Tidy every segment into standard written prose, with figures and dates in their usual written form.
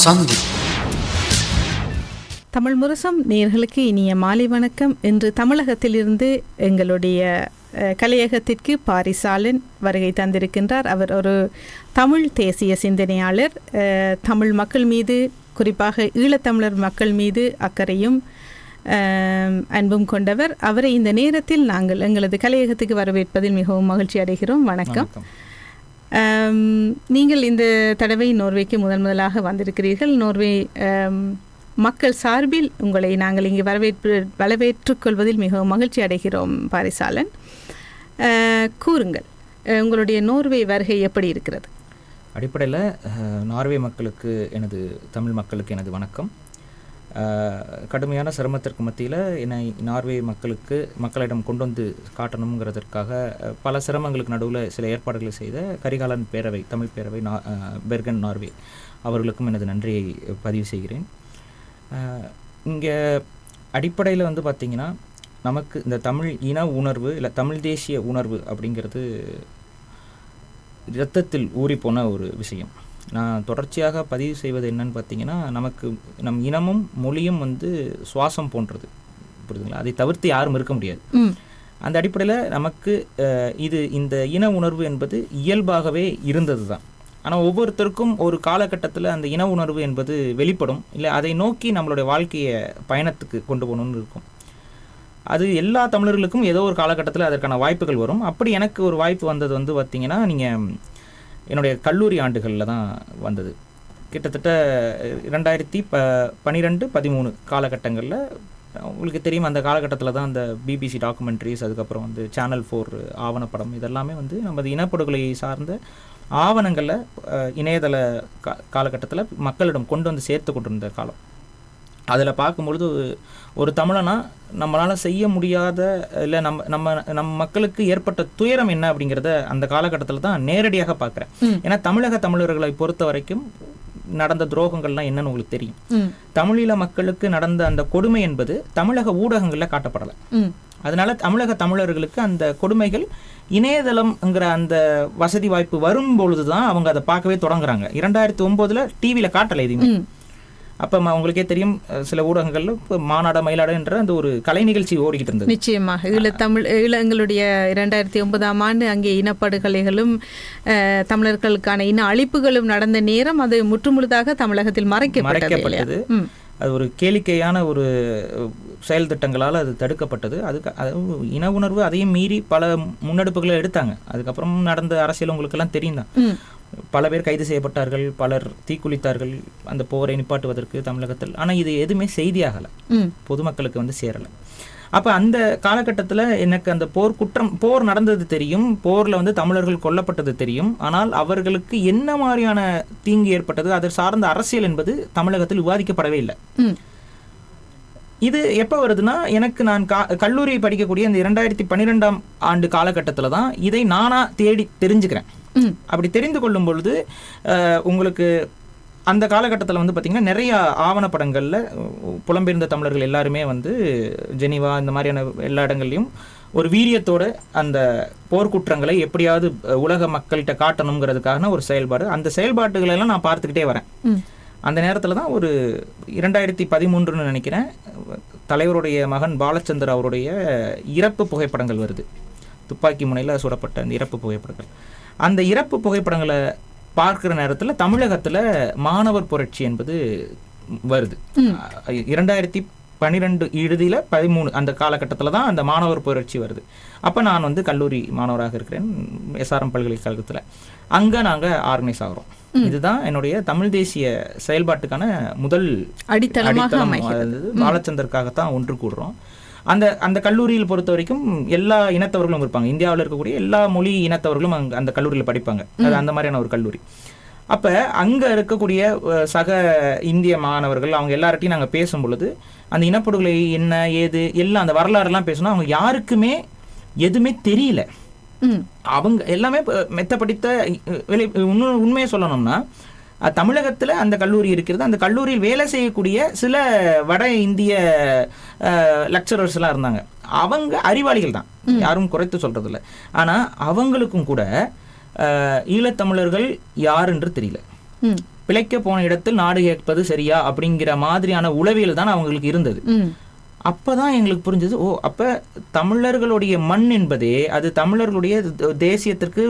சந்தி. தமிழ் முரசம் நேயர்களுக்கு இனிய மாலை வணக்கம். இன்று தமிழகத்திலிருந்து எங்களுடைய கலையகத்திற்கு பாரிசாலன் வருகை தந்திருக்கின்றார். அவர் ஒரு தமிழ் தேசிய சிந்தனையாளர். தமிழ் மக்கள் மீது, குறிப்பாக ஈழத்தமிழர் மக்கள் மீது அக்கறையும் அன்பும் கொண்டவர். அவரை இந்த நேரத்தில் நாங்கள் எங்களது கலையகத்துக்கு வரவேற்பதில் மிகவும் மகிழ்ச்சி அடைகிறோம். வணக்கம். நீங்கள் இந்த தடவை நோர்வேக்கு முதலாக வந்திருக்கிறீர்கள். நோர்வே மக்கள் சார்பில் உங்களை நாங்கள் இங்கே வரவேற்றுக் கொள்வதில் மிகவும் மகிழ்ச்சி அடைகிறோம். பாரிசாலன், கூறுங்கள், உங்களுடைய நோர்வே வருகை எப்படி இருக்கிறது? அடிப்படையில் நார்வே மக்களுக்கு, தமிழ் மக்களுக்கு எனது வணக்கம். கடுமையான சிரமத்திற்கு மத்தியில் என்னை நார்வே மக்களிடம் கொண்டு வந்து காட்டணுங்கிறதற்காக பல சிரமங்களுக்கு நடுவில் சில ஏற்பாடுகளை செய்த கரிகாலன் பேரவை, தமிழ் பேரவை, பெர்கன் நார்வே அவர்களுக்கும் எனது நன்றியை பதிவு செய்கிறேன். இங்கே அடிப்படையில் பார்த்திங்கன்னா, நமக்கு இந்த தமிழ் இன உணர்வு இல்லை தமிழ் தேசிய உணர்வு அப்படிங்கிறது இரத்தத்தில் ஊறிப்போன ஒரு விஷயம். நான் தொடர்ச்சியாக பதிவு செய்வது என்னன்னு பார்த்தீங்கன்னா, நம் இனமும் மொழியும் சுவாசம் போன்றது, புரியுதுங்களா? அதை தவிர்த்து யாரும் இருக்க முடியாது. அந்த அடிப்படையில் நமக்கு இந்த இன உணர்வு என்பது இயல்பாகவே இருந்தது தான். ஆனால் ஒவ்வொருத்தருக்கும் ஒரு காலகட்டத்தில் அந்த இன உணர்வு என்பது வெளிப்படும், இல்லை அதை நோக்கி நம்மளுடைய வாழ்க்கையை பயணத்துக்கு கொண்டு போகணுன்னு இருக்கும். அது எல்லா தமிழர்களுக்கும் ஏதோ ஒரு காலகட்டத்தில் அதற்கான வாய்ப்புகள் வரும். அப்படி எனக்கு ஒரு வாய்ப்பு வந்தது பார்த்திங்கன்னா, நீங்கள் என்னுடைய கல்லூரி ஆண்டுகளில் தான் வந்தது. கிட்டத்தட்ட 2012-13 காலகட்டங்களில், உங்களுக்கு தெரியும், அந்த காலகட்டத்தில் தான் அந்த பிபிசி டாக்குமெண்ட்ரிஸ், அதுக்கப்புறம் சேனல் 4 ஆவணப்படம், இதெல்லாமே நமது இனப்படுகொலை சார்ந்த ஆவணங்களில் இணையதள காலகட்டத்தில் மக்களிடம் கொண்டு வந்து சேர்த்து கொண்டிருந்த காலம். அதில் பார்க்கும்பொழுது ஒரு தமிழனா நம்மளால் செய்ய முடியாத, இல்லை நம்ம மக்களுக்கு ஏற்பட்ட துயரம் என்ன அப்படிங்கிறத அந்த காலகட்டத்தில் தான் நேரடியாக பார்க்குறேன். ஏன்னா தமிழர்களை பொறுத்த வரைக்கும் நடந்த துரோகங்கள்லாம் என்னன்னு உங்களுக்கு தெரியும். தமிழீழ மக்களுக்கு நடந்த அந்த கொடுமை என்பது தமிழக ஊடகங்களில் காட்டப்படலை. அதனால தமிழர்களுக்கு அந்த கொடுமைகள் இணையதளம்ங்கிற அந்த வசதி வாய்ப்பு வரும்பொழுது தான் அவங்க அதை பார்க்கவே தொடங்குறாங்க. 2009 டிவியில் காட்டலை எதுவுமே. அப்போ உங்களுக்கே தெரியும், சில ஊடகங்கள்ல மாநாட மயிலாட என்ற அந்த ஒரு கலை நிகழ்ச்சி ஓடிக்கிட்டு இருந்தது. நிச்சயமாக ஈழங்களுடைய 2009ஆம் ஆண்டு அங்கே இனப்படுகொலைகளும் தமிழர்களுக்கான இன அழிப்புகளும் நடந்த நேரம் அது முற்றுமுழுதாக தமிழகத்தில் மறைக்கப்பட்டது. அது ஒரு கேளிக்கையான ஒரு செயல் திட்டங்களால் அது தடுக்கப்பட்டது. இன உணர்வு அதையும் மீறி பல முன்னெடுப்புகளை எடுத்தாங்க. அதுக்கப்புறம் நடந்த அரசியல் உங்களுக்கெல்லாம் தெரியும் தான். பல பேர் கைது செய்யப்பட்டார்கள், பலர் தீக்குளித்தார்கள் அந்த போரை நிப்பாட்டுவதற்கு தமிழகத்தில். ஆனால் இது எதுவுமே செய்தியாகலை, பொதுமக்களுக்கு சேரலை. அப்போ அந்த காலகட்டத்தில் எனக்கு அந்த போர் நடந்தது தெரியும், போரில் தமிழர்கள் கொல்லப்பட்டது தெரியும். ஆனால் அவர்களுக்கு என்ன மாதிரியான தீங்கு ஏற்பட்டது, அதை சார்ந்த அரசியல் என்பது தமிழகத்தில் விவாதிக்கப்படவே இல்லை. இது எப்போ வருதுன்னா, நான் கல்லூரி படிக்கக்கூடிய இந்த 2012ஆம் ஆண்டு காலகட்டத்தில் தான் இதை நானாக தேடி தெரிஞ்சுக்கிறேன். அப்படி தெரிந்து கொள்ளும் பொழுது உங்களுக்கு அந்த காலகட்டத்தில் பார்த்திங்கன்னா, நிறைய ஆவணப்படங்களில் புலம்பெயர்ந்த தமிழர்கள் எல்லாருமே ஜெனீவா இந்த மாதிரியான எல்லா இடங்கள்லையும் ஒரு வீரியத்தோட அந்த போர்க்குற்றங்களை எப்படியாவது உலக மக்கள்கிட்ட காட்டணுங்கிறதுக்கான ஒரு செயல்பாடு, அந்த செயல்பாட்டுகளெல்லாம் நான் பார்த்துக்கிட்டே வரேன். அந்த நேரத்தில் தான் ஒரு 2013 நினைக்கிறேன், தலைவருடைய மகன் பாலச்சந்தர் அவருடைய இறப்பு புகைப்படங்கள் வருது. துப்பாக்கி முனையில் சுடப்பட்ட அந்த இறப்பு புகைப்படங்கள். அந்த இறப்பு புகைப்படங்களை பார்க்குற நேரத்தில் தமிழகத்தில் மாணவர் புரட்சி என்பது வருது. 2012 இறுதியில் 13 அந்த காலகட்டத்தில் தான் அந்த மாணவர் புரட்சி வருது. அப்போ நான் கல்லூரி மாணவராக இருக்கிறேன், SRM பல்கலைக்கழகத்தில். அங்கே நாங்கள் ஆர்கனைஸ் ஆகிறோம். இதுதான் என்னுடைய தமிழ் தேசிய செயல்பாட்டுக்கான முதல் அடித்தளம். பாலச்சந்தருக்காகத்தான் ஒன்று கூடுறோம். அந்த கல்லூரியில் பொறுத்த வரைக்கும் எல்லா இனத்தவர்களும் இருப்பாங்க. இந்தியாவில் இருக்கக்கூடிய எல்லா மொழி இனத்தவர்களும் அந்த கல்லூரியில் படிப்பாங்க. அது அந்த மாதிரியான ஒரு கல்லூரி. அப்போ அங்கே இருக்கக்கூடிய சக இந்திய மாணவர்கள் அவங்க எல்லார்ட்டையும் நாங்கள் பேசும் பொழுது அந்த இனப்படுகொலை என்ன ஏது எல்லாம் அந்த வரலாறுலாம் பேசணும். அவங்க யாருக்குமே எதுவுமே தெரியல. அவங்க எல்லாமே மெத்த படித்த உண்மையை சொல்லணும்னா, தமிழகத்தில் அந்த கல்லூரி இருக்கிறது. அந்த கல்லூரியில் வேலை செய்யக்கூடிய சில வட இந்திய லெக்சரர்ஸ்லாம் இருந்தாங்க. அவங்க அறிவாளிகள் தான், யாரும் குறைத்து சொல்கிறதில்ல. ஆனால் அவங்களுக்கும் கூட ஈழத்தமிழர்கள் யார் என்று தெரியல. பிழைக்க போன இடத்தில் நாடு கேட்பது சரியா அப்படிங்கிற மாதிரியான உளவியல் தான் அவங்களுக்கு இருந்தது. அப்பதான் எங்களுக்கு புரிஞ்சது, அப்ப தமிழர்களுடைய மண் என்பதே அது தமிழர்களுடைய தேசியத்திற்கு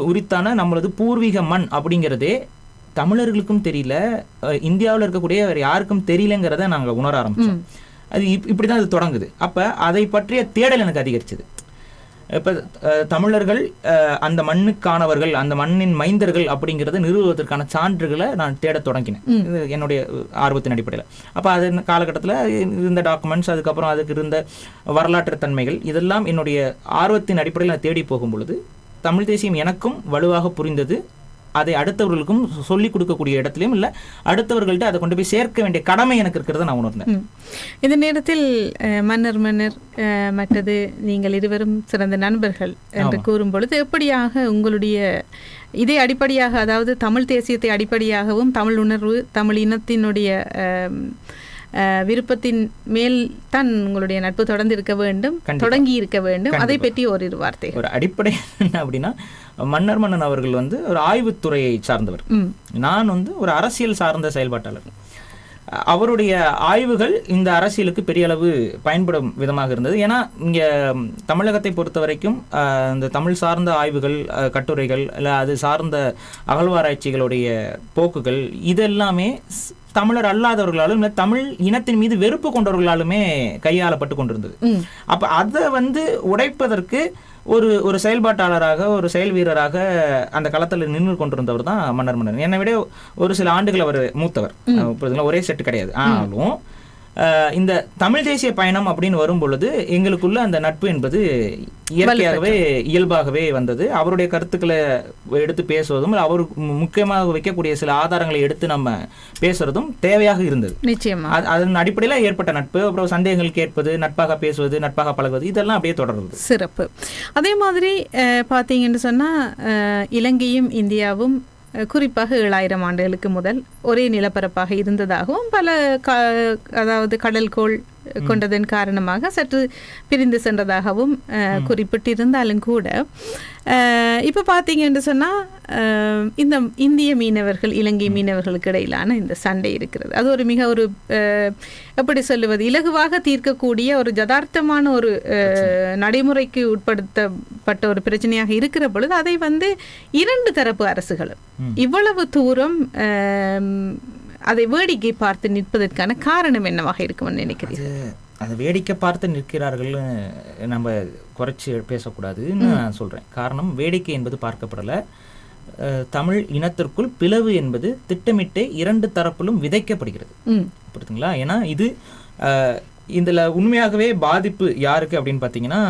உரித்தான நம்மளது பூர்வீக மண் அப்படிங்கிறதே தமிழர்களுக்கும் தெரியல, இந்தியாவில் இருக்கக்கூடிய வேற யாருக்கும் தெரியலங்கிறத நாங்கள் உணர ஆரம்பிச்சோம். அது இப்படிதான் அது தொடங்குது. அப்ப அதை பற்றிய தேடல் எனக்கு அதிகரிச்சது. இப்ப தமிழர்கள் அந்த மண்ணுக்கானவர்கள், அந்த மண்ணின் மைந்தர்கள் அப்படிங்கிறத நிறுவுவதற்கான சான்றுகளை நான் தேட தொடங்கினேன், என்னுடைய ஆர்வத்தின் அடிப்படையில். அப்போ அது காலகட்டத்தில் இருந்த டாக்குமெண்ட்ஸ், அதுக்கப்புறம் அதுக்கு இருந்த வரலாற்று தன்மைகள், இதெல்லாம் என்னுடைய ஆர்வத்தின் அடிப்படையில் நான் தேடி போகும் பொழுது தமிழ் தேசியம் எனக்கும் வலுவாக புரிந்தது. அதை அடுத்தவர்களுக்கும் சொல்லிக் கொடுக்கக்கூடிய இடத்துலையும் இல்லை, அடுத்தவர்கள்ட்ட அதை கொண்டு போய் சேர்க்க வேண்டிய கடமை எனக்கு இருக்கிறத நான் உணர்ந்தேன். இந்த நேரத்தில் மன்னர் மற்றது நீங்கள் இருவரும் சிறந்த நண்பர்கள் என்று கூறும் பொழுது எப்படியாக உங்களுடைய இதை அடிப்படையாக, அதாவது தமிழ் தேசியத்தை அடிப்படையாகவும் தமிழ் உணர்வு, தமிழ் இனத்தினுடைய விருப்பத்தின் மேல் தான் உங்களுடைய நட்பு தொடர்ந்து இருக்க வேண்டும், தொடங்கி இருக்க வேண்டும், அதை பற்றி ஓரிரு வார்த்தை. ஒரு அடிப்படை என்ன அப்படின்னா, மன்னன் அவர்கள் ஒரு ஆய்வுத்துறையை சார்ந்தவர், நான் ஒரு அரசியல் சார்ந்த செயல்பாட்டாளர். அவருடைய ஆய்வுகள் இந்த அரசியலுக்கு பெரிய அளவு பயன்படும் விதமாக இருந்தது. ஏன்னா இங்கே தமிழகத்தை பொறுத்த வரைக்கும் இந்த தமிழ் சார்ந்த ஆய்வுகள், கட்டுரைகள், இல்லை அது சார்ந்த அகழ்வாராய்ச்சிகளுடைய போக்குகள் இதெல்லாமே தமிழர் அல்லாதவர்களாலும் இல்லை தமிழ் இனத்தின் மீது வெறுப்பு கொண்டவர்களாலுமே கையாளப்பட்டு கொண்டிருந்தது. அப்போ அதை உடைப்பதற்கு ஒரு செயல்பாட்டாளராக, ஒரு செயல் வீரராக அந்த களத்தில் நின்று கொண்டிருந்தவர் தான் மன்னர். என்னை விட ஒரு சில ஆண்டுகள் அவர் மூத்தவர், ஒரே செட்டு கிடையாது. ஆனாலும் இந்த தமிழ் தேசிய பயணம் அப்படின்னு வரும் பொழுது எங்களுக்குள்ள அந்த நட்பு என்பது இயற்கையாகவே இயல்பாகவே வந்தது. அவருடைய கருத்துக்களை எடுத்து பேசுவதும், அவர் முக்கியமாக வைக்கக்கூடிய சில ஆதாரங்களை எடுத்து நம்ம பேசுறதும் தேவையாக இருந்தது. நிச்சயமா அதன் அடிப்படையில் ஏற்பட்ட நட்பு. அப்புறம் சந்தேகங்கள் கேட்பது, நட்பாக பேசுவது, நட்பாக பழகுவது, இதெல்லாம் அப்படியே தொடர்றது. சிறப்பு. அதே மாதிரி பார்த்தீங்கன்னு சொன்னால் இலங்கையும் இந்தியாவும் குறிப்பாக 7000 ஆண்டுகளுக்கு முதல் ஒரே நிலப்பரப்பாக இருந்ததாகவும், பல அதாவது கடல்கோள் கொண்டதன் காரணமாக சற்று பிரிந்து சென்றதாகவும் குறிப்பிட்டிருந்தாலும் கூட, இப்போ பார்த்தீங்கன்னு சொன்னால் இந்த இந்திய மீனவர்கள் இலங்கை மீனவர்களுக்கு இடையிலான இந்த சண்டை இருக்கிறது. அது ஒரு மிக எப்படி சொல்லுவது, இலகுவாக தீர்க்கக்கூடிய ஒரு யதார்த்தமான ஒரு நடைமுறைக்கு உட்படுத்தப்பட்ட ஒரு பிரச்சனையாக இருக்கிற பொழுது அதை இரண்டு தரப்பு அரசுகளும் இவ்வளவு தூரம் அதை வேடிக்கை பார்த்து நிற்பதற்கான காரணம் என்னவாக இருக்கும்னு நினைக்கிறீர்கள்? அதை வேடிக்கை பார்த்து நிற்கிறார்கள்னு நம்ம குறைச்சி பேசக்கூடாதுன்னு நான் சொல்கிறேன். காரணம், வேடிக்கை என்பது பார்க்கப்படலை. தமிழ் இனத்திற்குள் பிளவு என்பது திட்டமிட்டு இரண்டு தரப்பிலும் விதைக்கப்படுகிறது, புரியுதுங்களா? ஏன்னா இது இதில் உண்மையாகவே பாதிப்பு யாருக்கு அப்படின்னு பார்த்தீங்கன்னா,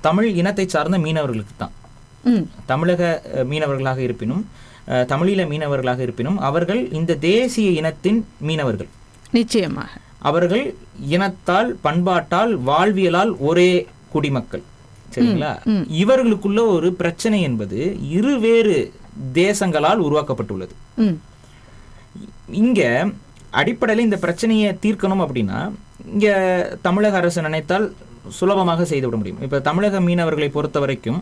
தமிழ் இனத்தை சார்ந்த மீனவர்களுக்கு தான். தமிழக மீனவர்களாக இருப்பினும், தமிழீழ மீனவர்களாக இருப்பினும், அவர்கள் இந்த தேசிய இனத்தின் மீனவர்கள். நிச்சயமாக அவர்கள் இனத்தால், பண்பாட்டால், வாழ்வியலால் ஒரே குடிமக்கள், சரிங்களா? இவர்களுக்குள்ள ஒரு பிரச்சனை என்பது இருவேறு தேசங்களால் உருவாக்கப்பட்டுள்ளது. இங்க அடிப்படையில் இந்த பிரச்சனையை தீர்க்கணும் அப்படின்னா, இங்க தமிழக அரசு நினைத்தால் சுலபமாக செய்துவிட முடியும். இப்ப தமிழக மீனவர்களை பொறுத்த வரைக்கும்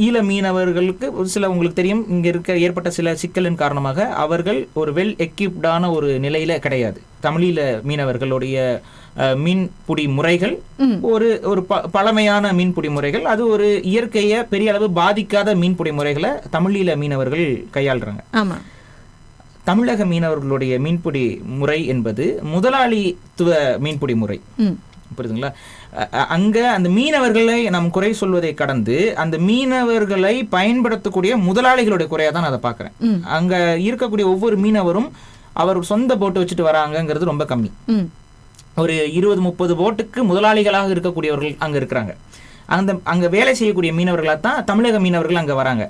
ஈழ மீனவர்களுக்கு ஒரு சில, உங்களுக்கு தெரியும், இங்கே ஏற்பட்ட சில சிக்கலின் காரணமாக அவர்கள் ஒரு வெல் எக்யூப்டான ஒரு நிலையில கிடையாது. தமிழீழ மீனவர்களுடைய மீன்பிடி முறைகள் ஒரு பழமையான மீன்பிடி முறைகள், அது ஒரு இயற்கையை பெரிய அளவு பாதிக்காத மீன்பிடி முறைகளை தமிழீழ மீனவர்கள் கையாளுறாங்க. தமிழக மீனவர்களுடைய மீன்பிடி முறை என்பது முதலாளித்துவ மீன்பிடி முறை, புரியுதுங்களா? அங்க அந்த மீனவர்களை நாம் குறை சொல்வதை கடந்து அந்த மீனவர்களை பயன்படுத்தக்கூடிய முதலாளிகளுடைய குறையா தான் நான் அதை பார்க்கிறேன். அங்க இருக்கக்கூடிய ஒவ்வொரு மீனவரும் அவர் சொந்த போட்டு வச்சுட்டு வராங்கிறது ரொம்ப கம்மி. ஒரு 20-30 போட்டுக்கு முதலாளிகளாக இருக்கக்கூடியவர்கள் அங்க இருக்கிறாங்க. அங்க வேலை செய்யக்கூடிய மீனவர்களாக தான் தமிழக மீனவர்கள் அங்க வராங்க.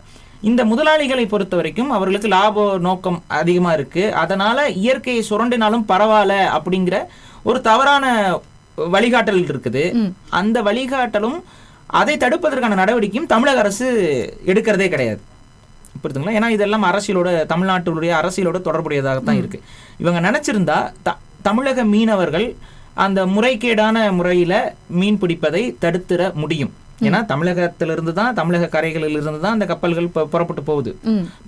இந்த முதலாளிகளை பொறுத்த வரைக்கும் அவர்களுக்கு லாப நோக்கம் அதிகமா இருக்கு. அதனால இயற்கையை சுரண்டினாலும் பரவாயில்ல அப்படிங்கிற ஒரு தவறான வழிகாட்டல் இருக்குது. அந்த வழிகாட்டலும் அதை தடுப்பதற்கான நடவடிக்கையும் தமிழக அரசு எடுக்கிறதே கிடையாது, புரியுதுங்களா? ஏன்னா இதெல்லாம் அரசியலோட, தமிழ்நாட்டுடைய அரசியலோட தொடர்புடையதாகத்தான் இருக்கு. இவங்க நினைச்சிருந்தா தமிழக மீனவர்கள் அந்த முறைகேடான முறையில மீன் பிடிப்பதை தடுத்துட முடியும். ஏன்னா தமிழகத்திலிருந்து தான், தமிழக கரைகளில் இருந்து தான் அந்த கப்பல்கள் புறப்பட்டு போகுது,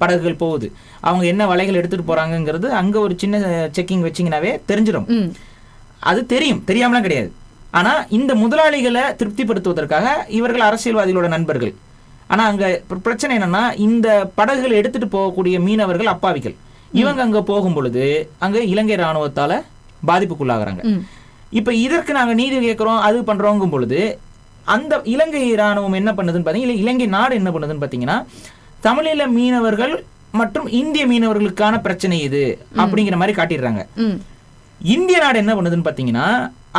படகுகள் போகுது. அவங்க என்ன வலைகள் எடுத்துட்டு போறாங்கிறது அங்க ஒரு சின்ன செக்கிங் வச்சிங்கனாவே தெரிஞ்சிடும். அது தெரியும், தெரியாமலாம் கிடையாது. ஆனா இந்த முதலாளிகளை திருப்திப்படுத்துவதற்காக இவர்கள் அரசியல்வாதிகளோட நண்பர்கள். ஆனா அங்க பிரச்சனை என்னன்னா, இந்த படகுகள் எடுத்துட்டு போகக்கூடிய மீனவர்கள் அப்பாவிகள். இவங்க அங்க போகும் பொழுது அங்க இலங்கை ராணுவத்தால பாதிப்புக்குள்ளாகிறாங்க. இப்ப இதற்கு நாங்க நீதி கேட்கிறோம், அது பண்றோங்கும் பொழுது அந்த இலங்கை ராணுவம் என்ன பண்ணுதுன்னு பாத்தீங்கன்னா, இலங்கை நாடு என்ன பண்ணுதுன்னு பாத்தீங்கன்னா, தமிழீழ மீனவர்கள் மற்றும் இந்திய மீனவர்களுக்கான பிரச்சனை இது அப்படிங்கிற மாதிரி காட்டிடுறாங்க. இந்திய நாடு என்ன பண்ணுதுன்னு பாத்தீங்கன்னா,